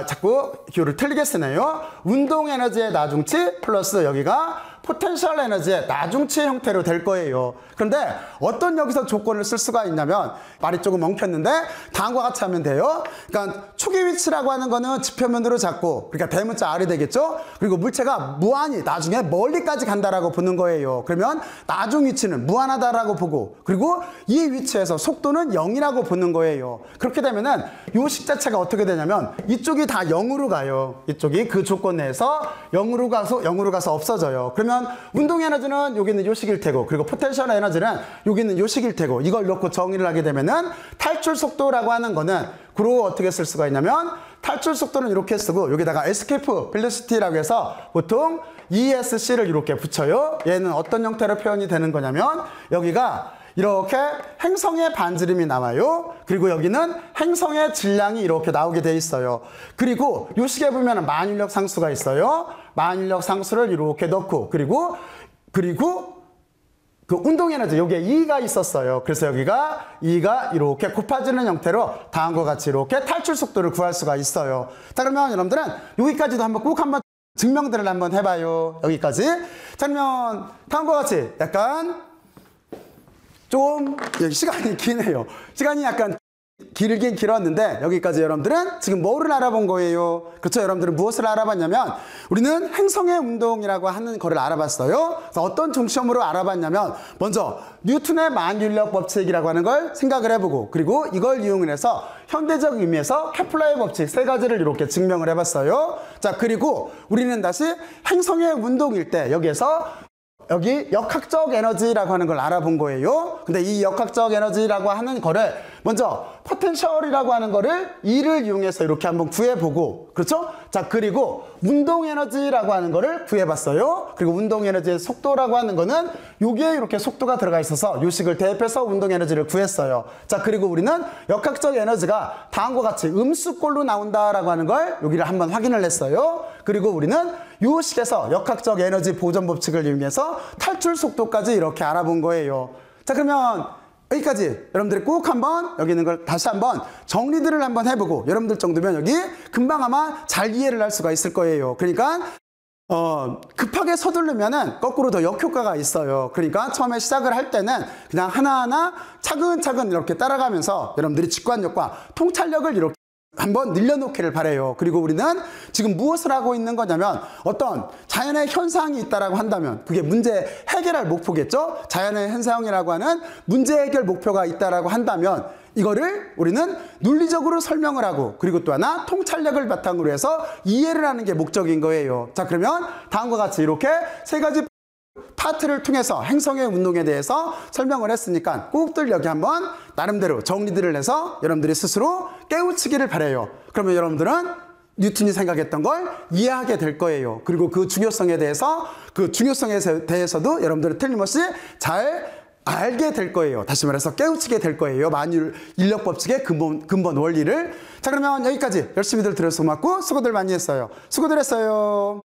자꾸 기호를 틀리게 쓰네요. 운동 에너지의 나중치 플러스 여기가 포텐셜 에너지의 나중치 형태로 될 거예요. 그런데 어떤 여기서 조건을 쓸 수가 있냐면 말이 조금 엉켰는데 다음과 같이 하면 돼요. 그러니까 초기 위치라고 하는 거는 지표면으로 잡고 그러니까 대문자 R이 되겠죠. 그리고 물체가 무한히 나중에 멀리까지 간다라고 보는 거예요. 그러면 나중 위치는 무한하다라고 보고 그리고 이 위치에서 속도는 0이라고 보는 거예요. 그렇게 되면은 요식 자체가 어떻게 되냐면 이쪽이 다 0으로 가요. 이쪽이 그 조건 내에서 0으로 가서 없어져요. 그러면 운동 에너지는 여기 있는 요식일 테고 그리고 포텐셜 에너지는 여기 있는 요식일 테고 이걸 놓고 정의를 하게 되면은 탈출 속도라고 하는 거는 그리고 어떻게 쓸 수가 있냐면 탈출 속도는 이렇게 쓰고 여기다가 escape velocity라고 해서 보통 ESC를 이렇게 붙여요. 얘는 어떤 형태로 표현이 되는 거냐면 여기가 이렇게 행성의 반지름이 나와요. 그리고 여기는 행성의 질량이 이렇게 나오게 돼 있어요. 그리고 요 식에 보면 만인력 상수가 있어요. 만인력 상수를 이렇게 넣고 그리고 그 운동 에너지 여기에 E가 있었어요. 그래서 여기가 E가 이렇게 곱해지는 형태로 다음과 같이 이렇게 탈출 속도를 구할 수가 있어요. 자, 그러면 여러분들은 여기까지도 꼭 한번 증명들을 한번 해봐요. 여기까지. 자, 그러면 다음과 같이 약간 좀 시간이 기네요. 시간이 약간 길긴 길었는데 여기까지 여러분들은 지금 뭐를 알아본 거예요? 그렇죠? 여러분들은 무엇을 알아봤냐면 우리는 행성의 운동이라고 하는 거를 알아봤어요. 그래서 어떤 중점으로 알아봤냐면 먼저 뉴턴의 만유인력 법칙이라고 하는 걸 생각을 해보고 그리고 이걸 이용을 해서 현대적 의미에서 케플러의 법칙 세 가지를 이렇게 증명을 해봤어요. 자, 그리고 우리는 다시 행성의 운동일 때 여기 역학적 에너지라고 하는 걸 알아본 거예요. 근데 이 역학적 에너지라고 하는 거를 먼저 포텐셜이라고 하는 거를 E를 이용해서 이렇게 한번 구해보고 그렇죠? 자, 그리고 운동 에너지라고 하는 거를 구해봤어요. 그리고 운동 에너지의 속도라고 하는 거는 여기에 이렇게 속도가 들어가 있어서 요식을 대입해서 운동 에너지를 구했어요. 자, 그리고 우리는 역학적 에너지가 다음과 같이 음수꼴로 나온다라고 하는 걸 여기를 한번 확인을 했어요. 그리고 우리는 요식에서 역학적 에너지 보존 법칙을 이용해서 탈출 속도까지 이렇게 알아본 거예요. 자, 그러면 여기까지 여러분들이 꼭 한번 여기 있는 걸 다시 한번 정리들을 한번 해보고 여러분들 정도면 여기 금방 아마 잘 이해를 할 수가 있을 거예요. 그러니까 급하게 서두르면은 거꾸로 더 역효과가 있어요. 그러니까 처음에 시작을 할 때는 그냥 하나하나 차근차근 이렇게 따라가면서 여러분들이 직관력과 통찰력을 이렇게 한번 늘려놓기를 바래요. 그리고 우리는 지금 무엇을 하고 있는 거냐면 어떤 자연의 현상이 있다라고 한다면 그게 문제 해결할 목표겠죠. 자연의 현상이라고 하는 문제 해결 목표가 있다라고 한다면 이거를 우리는 논리적으로 설명을 하고 그리고 또 하나 통찰력을 바탕으로 해서 이해를 하는 게 목적인 거예요. 자, 그러면 다음과 같이 이렇게 세 가지 파트를 통해서 행성의 운동에 대해서 설명을 했으니까 꼭들 여기 한번 나름대로 정리들을 해서 여러분들이 스스로 깨우치기를 바래요. 그러면 여러분들은 뉴턴이 생각했던 걸 이해하게 될 거예요. 그리고 그 중요성에 대해서도 여러분들은 틀림없이 잘 알게 될 거예요. 다시 말해서 깨우치게 될 거예요. 만유인력 법칙의 근본 원리를. 자, 그러면 여기까지 열심히들 들어서 고맙고 수고들 많이 했어요. 수고들 했어요.